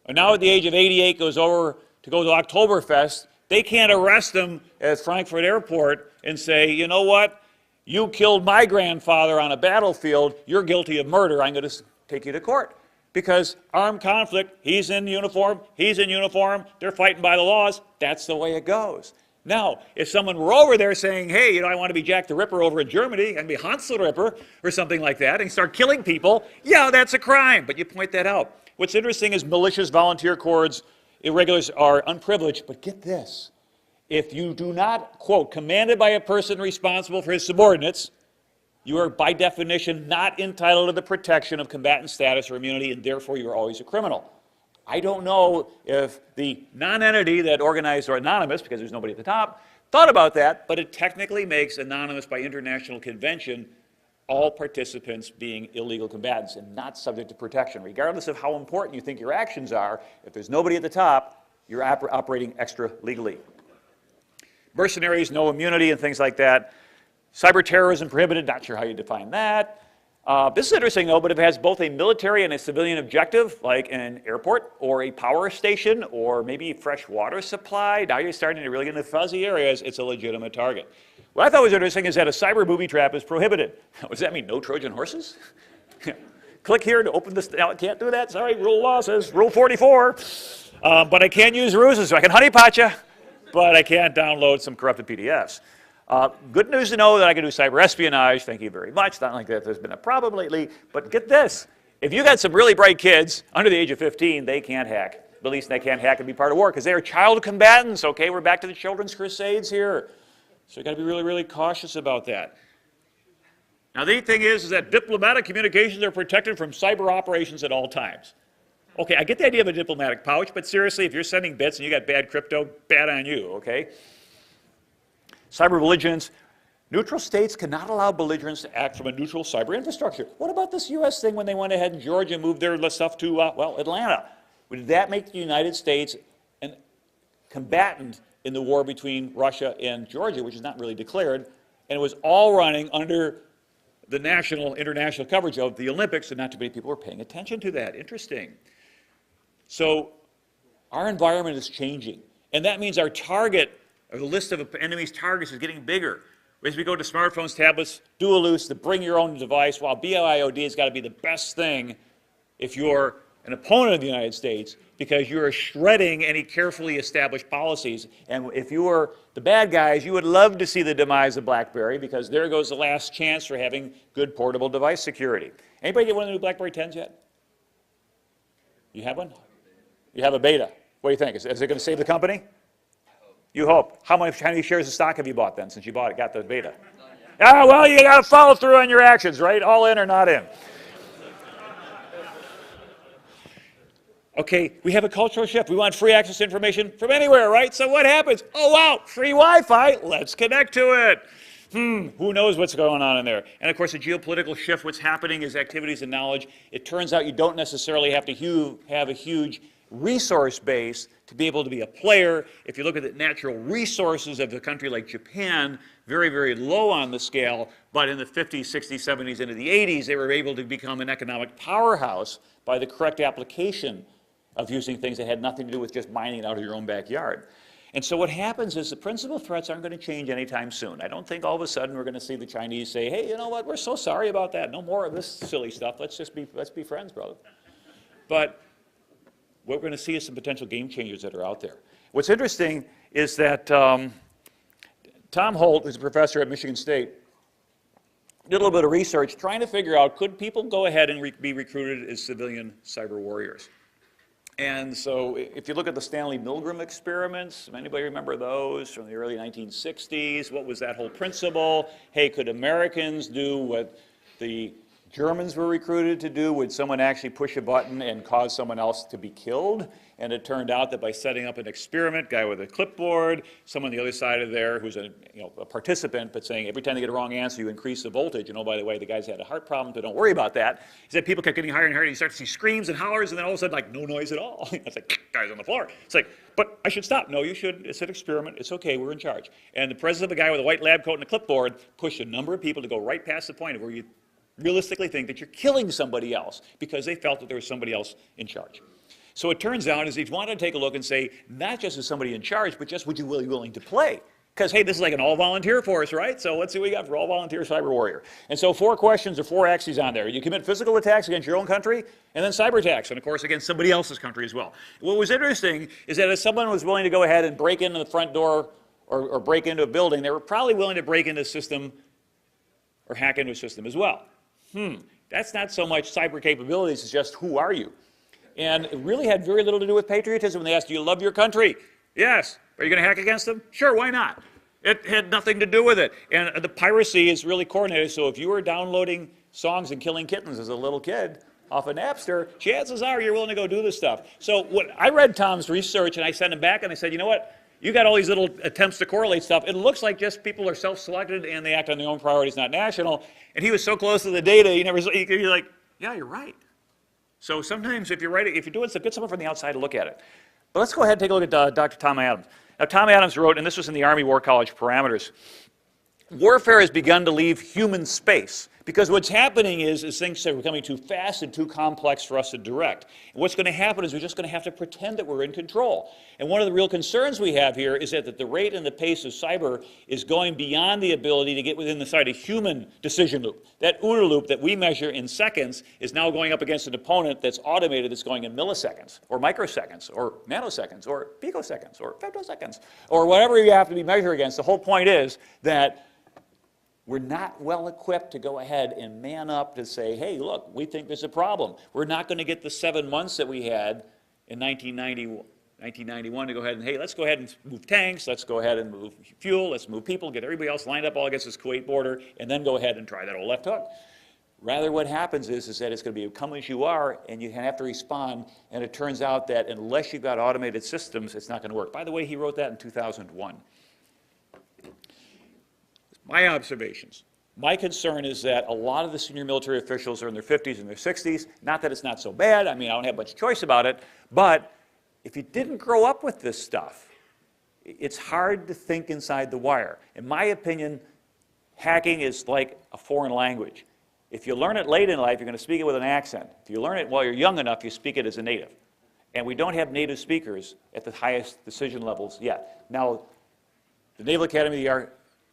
and now at the age of 88 goes over to go to Oktoberfest, they can't arrest him at Frankfurt Airport and say, you know what? You killed my grandfather on a battlefield. You're guilty of murder. I'm going to take you to court. Because armed conflict, he's in uniform, they're fighting by the laws. That's the way it goes. Now, if someone were over there saying, hey, I want to be Jack the Ripper over in Germany and be Hans the Ripper or something like that and start killing people, yeah, that's a crime. But you point that out. What's interesting is militias, volunteer corps, irregulars are unprivileged. But get this. If you do not, quote, commanded by a person responsible for his subordinates, you are by definition not entitled to the protection of combatant status or immunity, and therefore you are always a criminal. I don't know if the non-entity that organized, or anonymous, because there's nobody at the top, thought about that, but it technically makes anonymous by international convention all participants being illegal combatants and not subject to protection. Regardless of how important you think your actions are, if there's nobody at the top, you're operating extra legally. Mercenaries, no immunity and things like that. Cyber terrorism prohibited, not sure how you define that. This is interesting though, but if it has both a military and a civilian objective, like an airport or a power station or maybe fresh water supply, now you're starting to really get into fuzzy areas, it's a legitimate target. What I thought was interesting is that a cyber booby trap is prohibited. Does that mean no Trojan horses? Click here to open this. Now I can't do that, sorry, rule law says, rule 44. But I can use ruses, so I can honeypot you. But I can't download some corrupted PDFs. Good news to know that I can do cyber espionage. Thank you very much. Not like that there's been a problem lately. But get this. If you got some really bright kids under the age of 15, they can't hack. At least they can't hack and be part of war because they are child combatants. Okay, we're back to the children's crusades here. So you got to be really, really cautious about that. Now the thing is that diplomatic communications are protected from cyber operations at all times. Okay, I get the idea of a diplomatic pouch, but seriously, if you're sending bits and you got bad crypto, bad on you, okay? Cyber belligerents. Neutral states cannot allow belligerents to act from a neutral cyber infrastructure. What about this U.S. thing when they went ahead in Georgia and moved their stuff to, Atlanta? Did that make the United States a combatant in the war between Russia and Georgia, which is not really declared, and it was all running under the international coverage of the Olympics, and not too many people were paying attention to that. Interesting. So our environment is changing, and that means our target, or the list of enemy's targets is getting bigger. As we go to smartphones, tablets, dual use, the bring your own device, while BIOD has got to be the best thing if you're an opponent of the United States, because you're shredding any carefully established policies. And if you were the bad guys, you would love to see the demise of BlackBerry, because there goes the last chance for having good portable device security. Anybody get one of the new BlackBerry 10s yet? You have one? You have a beta. What do you think? Is it going to save the company? You hope. How many shares of stock have you bought then, since you got the beta? Ah, well, you got to follow through on your actions, right? All in or not in. Okay, we have a cultural shift. We want free access to information from anywhere, right? So what happens? Oh, wow, free Wi-Fi. Let's connect to it. Who knows what's going on in there? And of course, the geopolitical shift, what's happening is activities and knowledge. It turns out you don't necessarily have to have a huge resource base to be able to be a player. If you look at the natural resources of a country like Japan, very, very low on the scale, but in the 50s, 60s, 70s, into the 80s, they were able to become an economic powerhouse by the correct application of using things that had nothing to do with just mining it out of your own backyard. And so what happens is the principal threats aren't going to change anytime soon. I don't think all of a sudden we're going to see the Chinese say, hey, you know what, we're so sorry about that. No more of this silly stuff. Let's be friends, brother. But what we're going to see is some potential game changers that are out there. What's interesting is that Tom Holt, who's a professor at Michigan State, did a little bit of research trying to figure out, could people go ahead and be recruited as civilian cyber warriors? And so if you look at the Stanley Milgram experiments, anybody remember those from the early 1960s? What was that whole principle? Hey, could Americans do what the Germans were recruited to do? Would someone actually push a button and cause someone else to be killed? And it turned out that by setting up an experiment, guy with a clipboard, someone on the other side of there who's a participant, but saying every time they get a wrong answer, you increase the voltage. And oh, by the way, the guy's had a heart problem, but don't worry about that. He said people kept getting higher and higher, and you start to see screams and hollers, and then all of a sudden, like, no noise at all. It's like, guys on the floor. It's like, but I should stop. No, you should. It's an experiment. It's okay. We're in charge. And the president of the guy with a white lab coat and a clipboard pushed a number of people to go right past the point of where you realistically think that you're killing somebody else because they felt that there was somebody else in charge. So it turns out is he wanted to take a look and say, not just as somebody in charge, but just would you be willing to play? Because, hey, this is like an all-volunteer force, right? So let's see what we got for all-volunteer cyber warrior. And so 4 questions or 4 axes on there. You commit physical attacks against your own country, and then cyber attacks, and of course against somebody else's country as well. What was interesting is that if someone was willing to go ahead and break into the front door or break into a building, they were probably willing to break into a system or hack into a system as well. That's not so much cyber capabilities, it's just who are you? And it really had very little to do with patriotism when they asked, do you love your country? Yes. Are you going to hack against them? Sure, why not? It had nothing to do with it. And the piracy is really coordinated, so if you were downloading songs and killing kittens as a little kid off of Napster, chances are you're willing to go do this stuff. So what I read Tom's research, and I sent him back, and I said, you know what? You got all these little attempts to correlate stuff. It looks like just people are self-selected and they act on their own priorities, not national. And he was so close to the data, you're like, yeah, you're right. So sometimes if you're doing stuff, get someone from the outside to look at it. But let's go ahead and take a look at Dr. Tom Adams. Now, Tom Adams wrote, and this was in the Army War College Parameters, warfare has begun to leave human space. Because what's happening is things are becoming too fast and too complex for us to direct. And what's going to happen is we're just going to have to pretend that we're in control. And one of the real concerns we have here is that the rate and the pace of cyber is going beyond the ability to get within the side of human decision loop. That OODA loop that we measure in seconds is now going up against an opponent that's automated that's going in milliseconds, or microseconds, or nanoseconds, or picoseconds, or femtoseconds, or whatever you have to be measured against. The whole point is that we're not well equipped to go ahead and man up to say, hey, look, we think there's a problem. We're not going to get the 7 months that we had in 1991 to go ahead and, hey, let's go ahead and move tanks, let's go ahead and move fuel, let's move people, get everybody else lined up all against this Kuwait border, and then go ahead and try that old left hook. Rather, what happens is that it's going to be come as you are, and you have to respond, and it turns out that unless you've got automated systems, it's not going to work. By the way, he wrote that in 2001. My observations. My concern is that a lot of the senior military officials are in their 50s and their 60s. Not that it's not so bad. I mean, I don't have much choice about it. But if you didn't grow up with this stuff, it's hard to think inside the wire. In my opinion, hacking is like a foreign language. If you learn it late in life, you're going to speak it with an accent. If you learn it while you're young enough, you speak it as a native. And we don't have native speakers at the highest decision levels yet. Now, the Naval Academy, the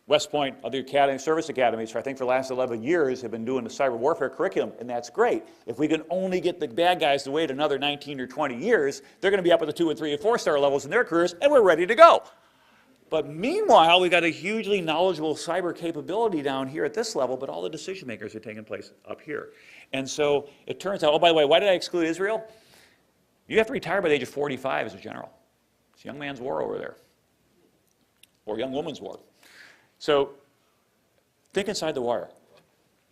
West Point, other academy, service academies, for I think for the last 11 years, have been doing the cyber warfare curriculum, and that's great. If we can only get the bad guys to wait another 19 or 20 years, they're going to be up at the 2 and 3 and 4-star levels in their careers, and we're ready to go. But meanwhile, we've got a hugely knowledgeable cyber capability down here at this level, but all the decision makers are taking place up here. And so it turns out, oh, by the way, why did I exclude Israel? You have to retire by the age of 45 as a general. It's a young man's war over there, or young woman's war. So think inside the wire.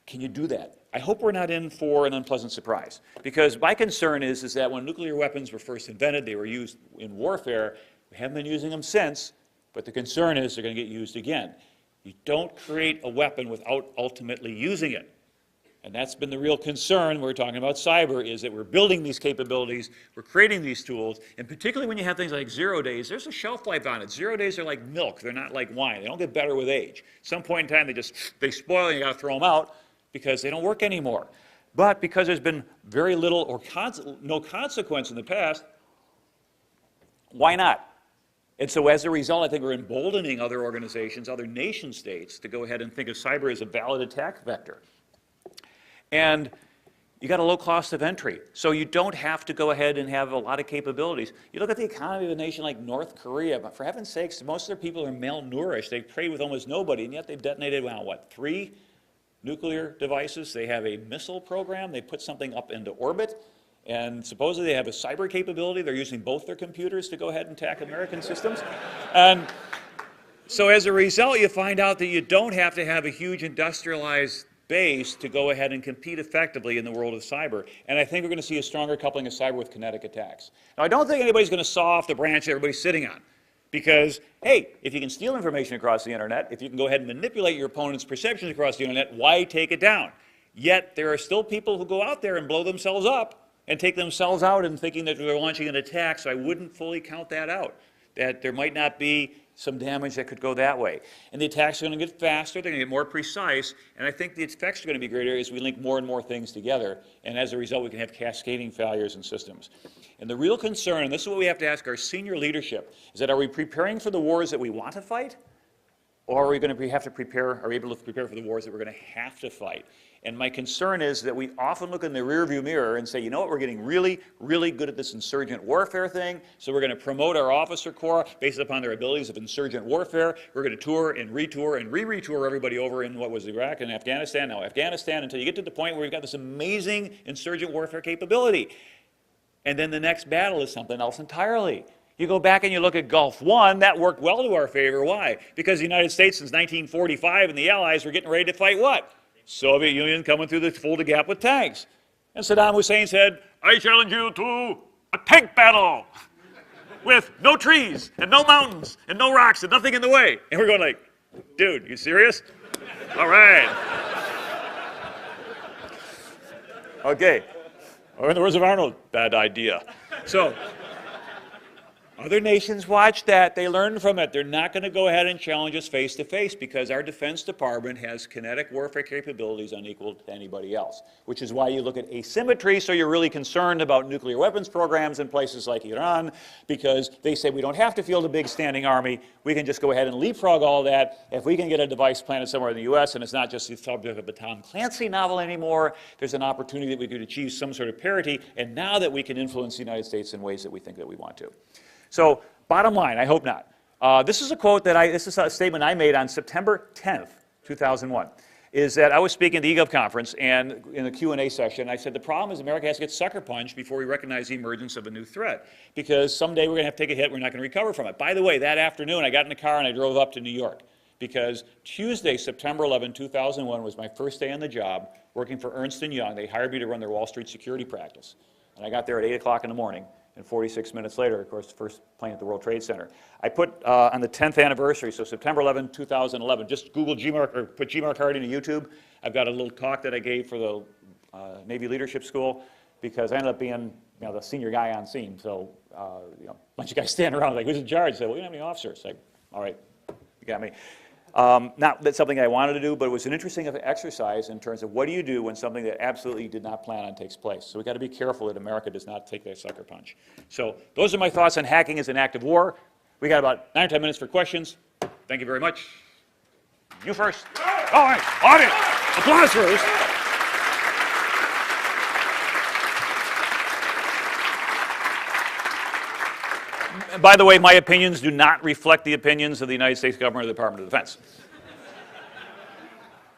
Can you do that? I hope we're not in for an unpleasant surprise. Because my concern is that when nuclear weapons were first invented, they were used in warfare. We haven't been using them since, but the concern is they're going to get used again. You don't create a weapon without ultimately using it. And that's been the real concern when we're talking about cyber, is that we're building these capabilities, we're creating these tools, and particularly when you have things like 0 days, there's a shelf life on it. 0 days are like milk. They're not like wine. They don't get better with age. At some point in time, they spoil and you got to throw them out because they don't work anymore. But because there's been very little or no consequence in the past, why not? And so as a result, I think we're emboldening other organizations, other nation states, to go ahead and think of cyber as a valid attack vector. And you got a low cost of entry, so you don't have to go ahead and have a lot of capabilities. You look at the economy of a nation like North Korea, but for heaven's sakes, most of their people are malnourished. They trade with almost nobody, and yet they've detonated, well, what, 3 nuclear devices? They have a missile program. They put something up into orbit, and supposedly they have a cyber capability. They're using both their computers to go ahead and attack American systems. And so as a result, you find out that you don't have to have a huge industrialized base to go ahead and compete effectively in the world of cyber. And I think we're going to see a stronger coupling of cyber with kinetic attacks. Now, I don't think anybody's going to saw off the branch that everybody's sitting on. Because, hey, if you can steal information across the internet, if you can go ahead and manipulate your opponent's perceptions across the internet, why take it down? Yet there are still people who go out there and blow themselves up and take themselves out and thinking that they're launching an attack, so I wouldn't fully count that out. That there might not be some damage that could go that way. And the attacks are going to get faster, they're going to get more precise, and I think the effects are going to be greater as we link more and more things together, and as a result we can have cascading failures in systems. And the real concern, and this is what we have to ask our senior leadership, is that are we preparing for the wars that we want to fight, or are we going to have to prepare, are we able to prepare for the wars that we're going to have to fight? And my concern is that we often look in the rearview mirror and say, you know what, we're getting really, really good at this insurgent warfare thing, so we're going to promote our officer corps based upon their abilities of insurgent warfare. We're going to tour and retour and re-retour everybody over in what was Iraq and Afghanistan, now Afghanistan, until you get to the point where we've got this amazing insurgent warfare capability. And then the next battle is something else entirely. You go back and you look at Gulf War, that worked well to our favor. Why? Because the United States since 1945 and the Allies were getting ready to fight what? Soviet Union coming through the Fulda Gap with tanks. And Saddam Hussein said, I challenge you to a tank battle with no trees and no mountains and no rocks and nothing in the way. And we're going like, dude, you serious? All right. Okay. Or in the words of Arnold, bad idea. So other nations watch that. They learn from it. They're not going to go ahead and challenge us face to face because our Defense Department has kinetic warfare capabilities unequal to anybody else, which is why you look at asymmetry. So you're really concerned about nuclear weapons programs in places like Iran because they say we don't have to field a big standing army. We can just go ahead and leapfrog all that. If we can get a device planted somewhere in the U.S. and it's not just the subject of a Tom Clancy novel anymore, there's an opportunity that we could achieve some sort of parity. And now that we can influence the United States in ways that we think that we want to. So bottom line, I hope not. This is a quote that this is a statement I made on September 10th, 2001, is that I was speaking at the EGOV conference and in the Q&A session, I said the problem is America has to get sucker punched before we recognize the emergence of a new threat because someday we're going to have to take a hit, we're not going to recover from it. By the way, that afternoon I got in the car and I drove up to New York because Tuesday, September 11, 2001 was my first day on the job working for Ernst & Young. They hired me to run their Wall Street security practice. And I got there at 8 o'clock in the morning. And 46 minutes later, of course, the first plane at the World Trade Center. I put on the 10th anniversary, so September 11, 2011, just Google GMARC or put GMARC Hard into YouTube. I've got a little talk that I gave for the Navy Leadership School because I ended up being the senior guy on scene. So a bunch of guys standing around like, who's in charge? I said, well, we don't have any officers. Like, all right, you got me. Not that's something I wanted to do, but it was an interesting exercise in terms of what do you do when something that absolutely did not plan on takes place. So we've got to be careful that America does not take that sucker punch. So those are my thoughts on hacking as an act of war. We got about 9 or 10 minutes for questions. Thank you very much. You first. All right, audience, applause first. By the way, my opinions do not reflect the opinions of the United States government or the Department of Defense.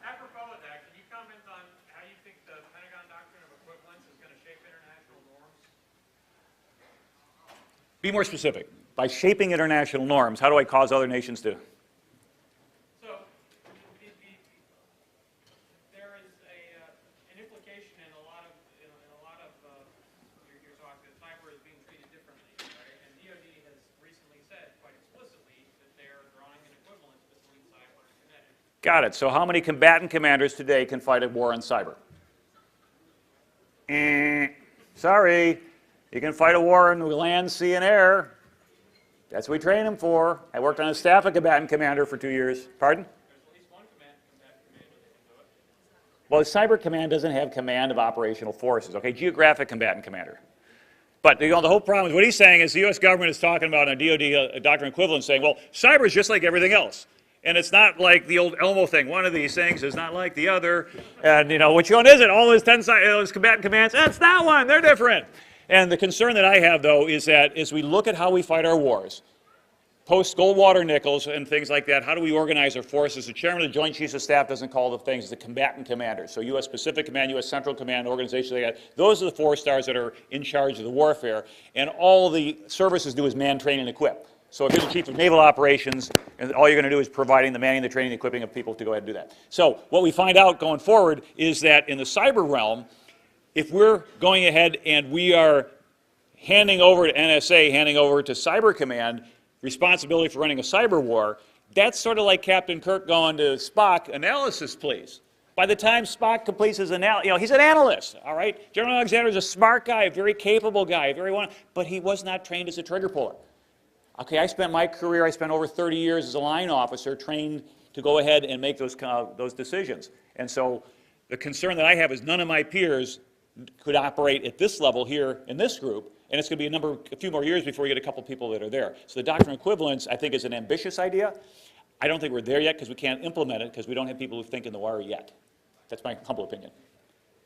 Apropos of that, can you comment on how you think the Pentagon doctrine of equivalence is going to shape international norms? Be more specific. By shaping international norms, how do I cause other nations to? So, there is an implication in a lot of your talk that cyber is being treated differently, right? And DoD has recently said quite explicitly that they're drawing an equivalence between cyber and kinetic. Got it. So how many combatant commanders today can fight a war on cyber? Sorry, you can fight a war in land, sea, and air. That's what we train them for. I worked on a staff of combatant commander for 2 years. Pardon? There's at least one combatant commander that can do it. Well, the Cyber Command doesn't have command of operational forces, okay? Geographic combatant commander. But the whole problem is what he's saying is the U.S. government is talking about a DOD doctrine equivalent saying, well, cyber is just like everything else. And it's not like the old Elmo thing. One of these things is not like the other. And, which one is it? All those 10 those combatant commands, that's that one. They're different. And the concern that I have, though, is that as we look at how we fight our wars, post-Goldwater Nichols and things like that, how do we organize our forces? The chairman of the Joint Chiefs of Staff doesn't call the things the combatant commanders. So U.S. Pacific Command, U.S. Central Command, organizations like that, those are the 4 stars that are in charge of the warfare. And all the services do is man, train, and equip. So if you're the chief of naval operations, and all you're going to do is providing the manning, the training, the equipping of people to go ahead and do that. So what we find out going forward is that in the cyber realm, if we're going ahead and we are handing over to NSA, handing over to Cyber Command, responsibility for running a cyber war, that's sort of like Captain Kirk going to Spock, analysis please. By the time Spock completes his analysis, he's an analyst, all right? General Alexander is a smart guy, a very capable guy, but he was not trained as a trigger puller. Okay, I spent my career, I spent over 30 years as a line officer trained to go ahead and make those decisions. And so the concern that I have is none of my peers could operate at this level here in this group, and it's going to be a few more years before we get a couple people that are there. So the doctrine of equivalence, I think, is an ambitious idea. I don't think we're there yet because we can't implement it because we don't have people who think in the wire yet. That's my humble opinion.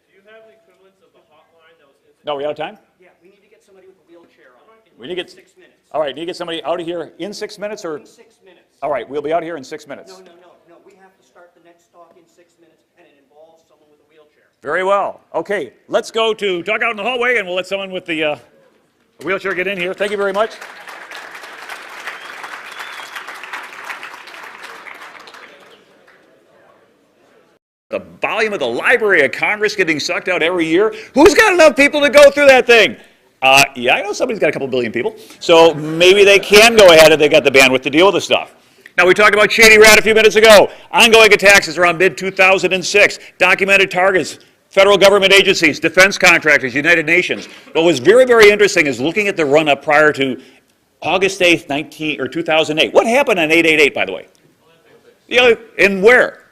Do you have the equivalence of the hotline that was instituted? No, are we out of time? Yeah, we need to get somebody with a wheelchair on. We need to get 6 minutes. All right, need to get somebody out of here in 6 minutes or? In 6 minutes. All right, we'll be out here in 6 minutes. No. We have to start the next talk in 6 minutes, and it involves someone with a wheelchair. Very well. Okay, let's go to talk out in the hallway, and we'll let someone with the wheelchair get in here. Thank you very much. The volume of the Library of Congress getting sucked out every year. Who's got enough people to go through that thing? Yeah, I know somebody's got a couple billion people, so maybe they can go ahead if they got the bandwidth to deal with this stuff. Now, we talked about Shady Rat a few minutes ago. Ongoing attacks is around mid-2006. Documented targets, federal government agencies, defense contractors, United Nations. What was very, very interesting is looking at the run-up prior to August 8th, 2008. What happened on 8/88, by the way? And where?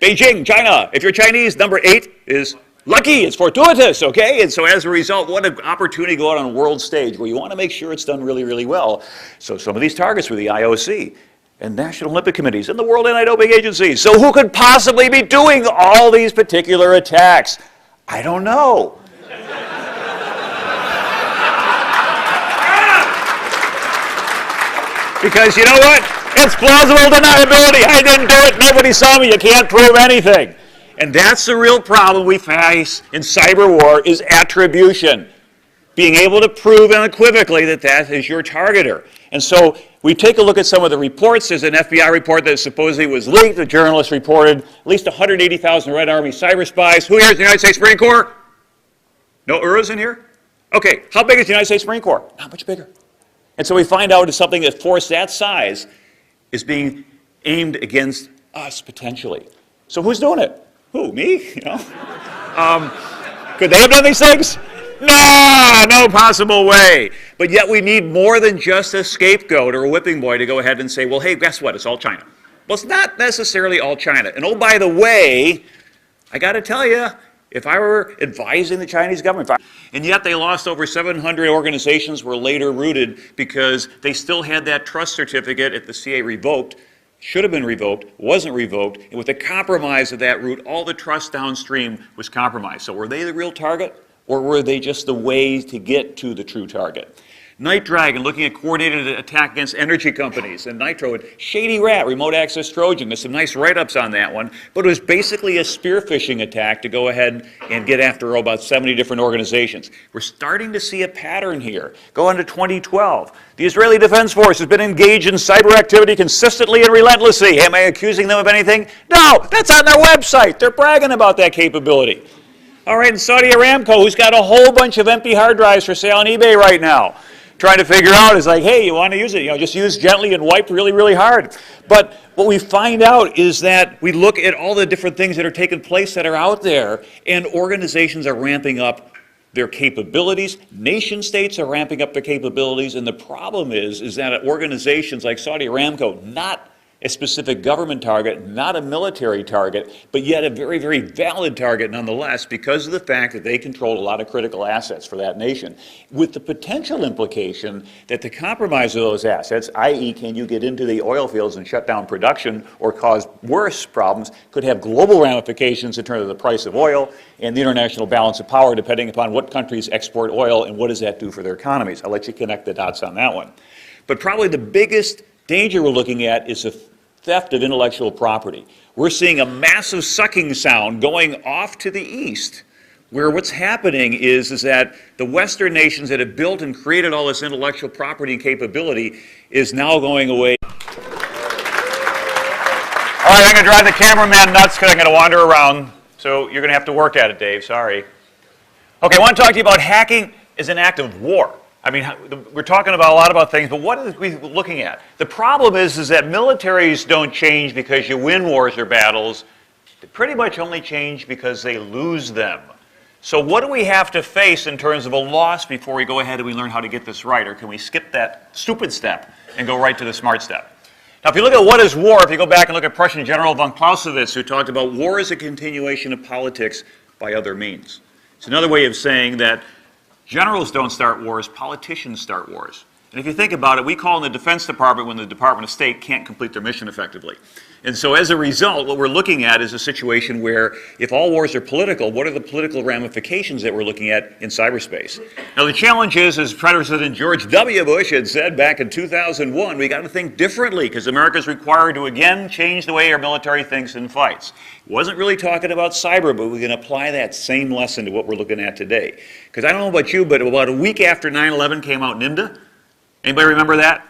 Beijing, China. If you're Chinese, number 8 is lucky, it's fortuitous, okay? And so as a result, what an opportunity to go out on a world stage where you want to make sure it's done really, really well. So some of these targets were the IOC and National Olympic Committees and the World Anti-Doping Agency. So who could possibly be doing all these particular attacks? I don't know. Because you know what? It's plausible deniability. I didn't do it. Nobody saw me. You can't prove anything. And that's the real problem we face in cyber war is attribution. Being able to prove unequivocally that that is your targeter. And so we take a look at some of the reports. There's an FBI report that supposedly was leaked. The journalist reported at least 180,000 Red Army cyber spies. Who here is the United States Marine Corps? No URAs in here? Okay, how big is the United States Marine Corps? Not much bigger. And so we find out it's something that force that size is being aimed against us potentially. So who's doing it? Who, me? Could they have done these things? No possible way. But yet we need more than just a scapegoat or a whipping boy to go ahead and say, well, hey, guess what? It's all China. Well, it's not necessarily all China. And oh, by the way, I got to tell you, if I were advising the Chinese government, and yet they lost over 700 organizations were later rooted because they still had that trust certificate at the CA revoked, should have been revoked, wasn't revoked, and with the compromise of that route, all the trust downstream was compromised. So were they the real target, or were they just the way to get to the true target? Night Dragon, looking at coordinated attack against energy companies, and Nitro, and Shady Rat, remote access Trojan. There's some nice write-ups on that one, but it was basically a spear phishing attack to go ahead and get after about 70 different organizations. We're starting to see a pattern here. Go on to 2012. The Israeli Defense Force has been engaged in cyber activity consistently and relentlessly. Am I accusing them of anything? No, that's on their website. They're bragging about that capability. All right, and Saudi Aramco, who's got a whole bunch of empty hard drives for sale on eBay right now. trying to figure out is like, hey, you want to use it, just use gently and wipe really, really hard. But what we find out is that we look at all the different things that are taking place that are out there, and organizations are ramping up their capabilities. Nation states are ramping up their capabilities, and the problem is that organizations like Saudi Aramco, not a specific government target, not a military target, but yet a very, very valid target nonetheless because of the fact that they control a lot of critical assets for that nation, with the potential implication that the compromise of those assets, i.e. can you get into the oil fields and shut down production or cause worse problems, could have global ramifications in terms of the price of oil and the international balance of power depending upon what countries export oil and what does that do for their economies. I'll let you connect the dots on that one. But probably the biggest danger we're looking at is the theft of intellectual property. We're seeing a massive sucking sound going off to the east, where what's happening is that the Western nations that have built and created all this intellectual property and capability is now going away. All right, I'm going to drive the cameraman nuts because I'm going to wander around, so you're going to have to work at it, Dave. Sorry. Okay, I want to talk to you about hacking as an act of war. I mean, we're talking about a lot about things, but what are we looking at? The problem is that militaries don't change because you win wars or battles. They pretty much only change because they lose them. So what do we have to face in terms of a loss before we go ahead and we learn how to get this right? Or can we skip that stupid step and go right to the smart step? Now, if you look at what is war, if you go back and look at Prussian General von Clausewitz, who talked about war as a continuation of politics by other means. It's another way of saying that generals don't start wars, politicians start wars. And if you think about it, we call in the Defense Department when the Department of State can't complete their mission effectively. And so as a result, what we're looking at is a situation where if all wars are political, what are the political ramifications that we're looking at in cyberspace? Now the challenge is, as President George W. Bush had said back in 2001, we got to think differently because America is required to again change the way our military thinks and fights. Wasn't really talking about cyber, but we can apply that same lesson to what we're looking at today. Because I don't know about you, but about a week after 9/11 came out NIMDA, anybody remember that?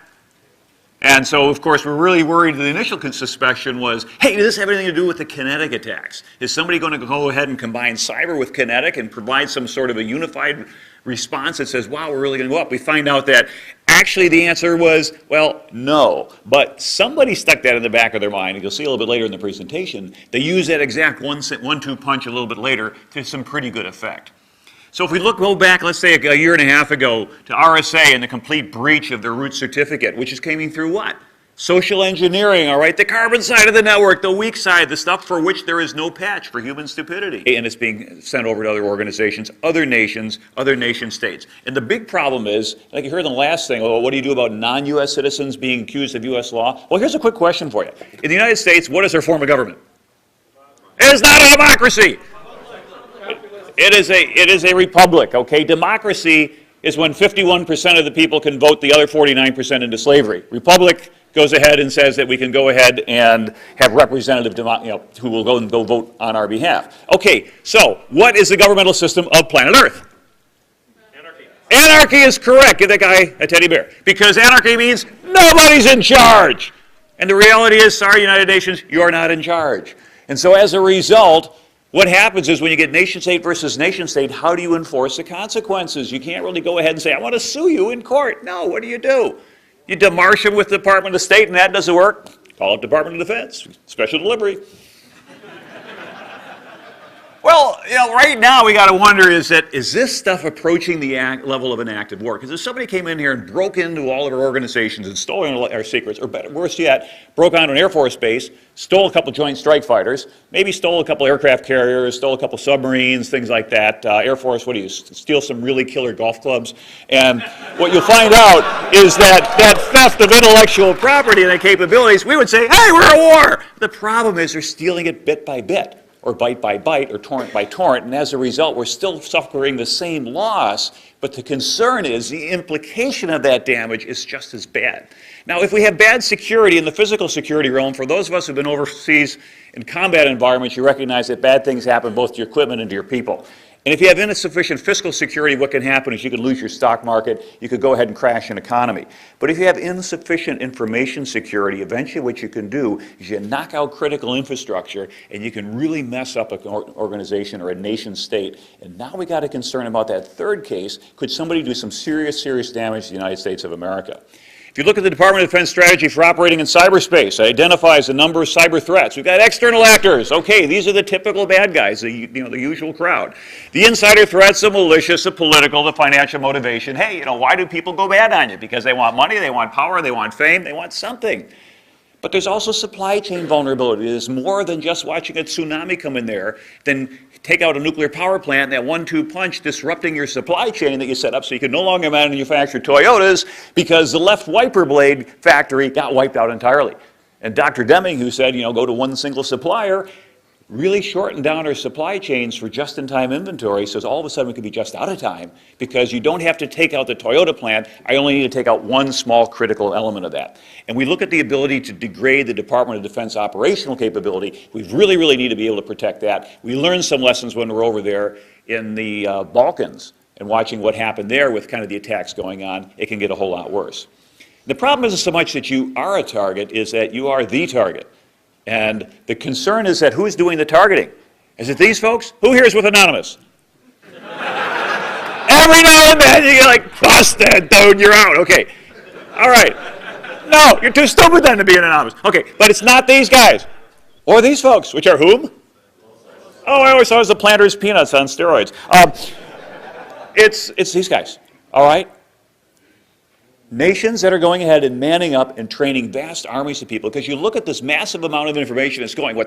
And so, of course, we're really worried. The initial suspicion was, hey, does this have anything to do with the kinetic attacks? Is somebody going to go ahead and combine cyber with kinetic and provide some sort of a unified response that says, wow, we're really going to go up? We find out that actually the answer was, well, no. But somebody stuck that in the back of their mind, and you'll see a little bit later in the presentation. They use that exact one-two punch a little bit later to some pretty good effect. So if we go back, let's say a year and a half ago, to RSA and the complete breach of their root certificate, which is coming through what? Social engineering, all right? The carbon side of the network, the weak side, the stuff for which there is no patch for human stupidity. And it's being sent over to other organizations, other nations, other nation states. And the big problem is, like you heard in the last thing, well, what do you do about non-U.S. citizens being accused of U.S. law? Well, here's a quick question for you. In the United States, what is our form of government? It is not a democracy. It is a republic, okay? Democracy is when 51% of the people can vote the other 49% into slavery. Republic goes ahead and says that we can go ahead and have representative, who will go vote on our behalf. Okay, so what is the governmental system of planet Earth? Anarchy. Anarchy is correct. Give that guy a teddy bear. Because anarchy means nobody's in charge. And the reality is, sorry, United Nations, you're not in charge. And so as a result, what happens is when you get nation state versus nation state, how do you enforce the consequences? You can't really go ahead and say, I want to sue you in court. No, what do? You demarche them with the Department of State, and that doesn't work. Call it Department of Defense, special delivery. Well, right now we got to wonder, is this stuff approaching the level of an act of war? Because if somebody came in here and broke into all of our organizations and stole our secrets, or better, worse yet, broke onto an Air Force base, stole a couple Joint Strike Fighters, maybe stole a couple aircraft carriers, stole a couple submarines, things like that. Air Force, what do you steal some really killer golf clubs? And what you'll find out is that theft of intellectual property and the capabilities, we would say, hey, we're at war. The problem is they're stealing it bit by bit, or byte by byte, or torrent by torrent, and as a result, we're still suffering the same loss, but the concern is the implication of that damage is just as bad. Now, if we have bad security in the physical security realm, for those of us who've been overseas in combat environments, you recognize that bad things happen both to your equipment and to your people. And if you have insufficient fiscal security, what can happen is you can lose your stock market, you could go ahead and crash an economy. But if you have insufficient information security, eventually what you can do is you knock out critical infrastructure and you can really mess up an organization or a nation state. And now we got a concern about that third case. Could somebody do some serious, serious damage to the United States of America? If you look at the Department of Defense strategy for operating in cyberspace, it identifies a number of cyber threats. We've got external actors. Okay, these are the typical bad guys, the usual crowd. The insider threats, the malicious, the political, the financial motivation. Hey, why do people go bad on you? Because they want money, they want power, they want fame, they want something. But there's also supply chain vulnerability. There's more than just watching a tsunami come in there, then take out a nuclear power plant, and that 1-2 punch disrupting your supply chain that you set up so you can no longer manufacture Toyotas because the left wiper blade factory got wiped out entirely. And Dr. Deming, who said, go to one single supplier, really shortened down our supply chains for just-in-time inventory, so all of a sudden we could be just out of time because you don't have to take out the Toyota plant. I only need to take out one small critical element of that. And we look at the ability to degrade the Department of Defense operational capability. We really, really need to be able to protect that. We learned some lessons when we were over there in the Balkans and watching what happened there with kind of the attacks going on. It can get a whole lot worse. The problem isn't so much that you are a target, is that you are the target. And the concern is that who's doing the targeting? Is it these folks? Who here is with Anonymous? Every now and then you get like, busted, dude, you're out. Okay. All right. No, you're too stupid then to be an Anonymous. Okay, but it's not these guys. Or these folks, which are whom? Oh, I always thought it was the Planters Peanuts on steroids. It's these guys, all right? Nations that are going ahead and manning up and training vast armies of people, because you look at this massive amount of information that's going, what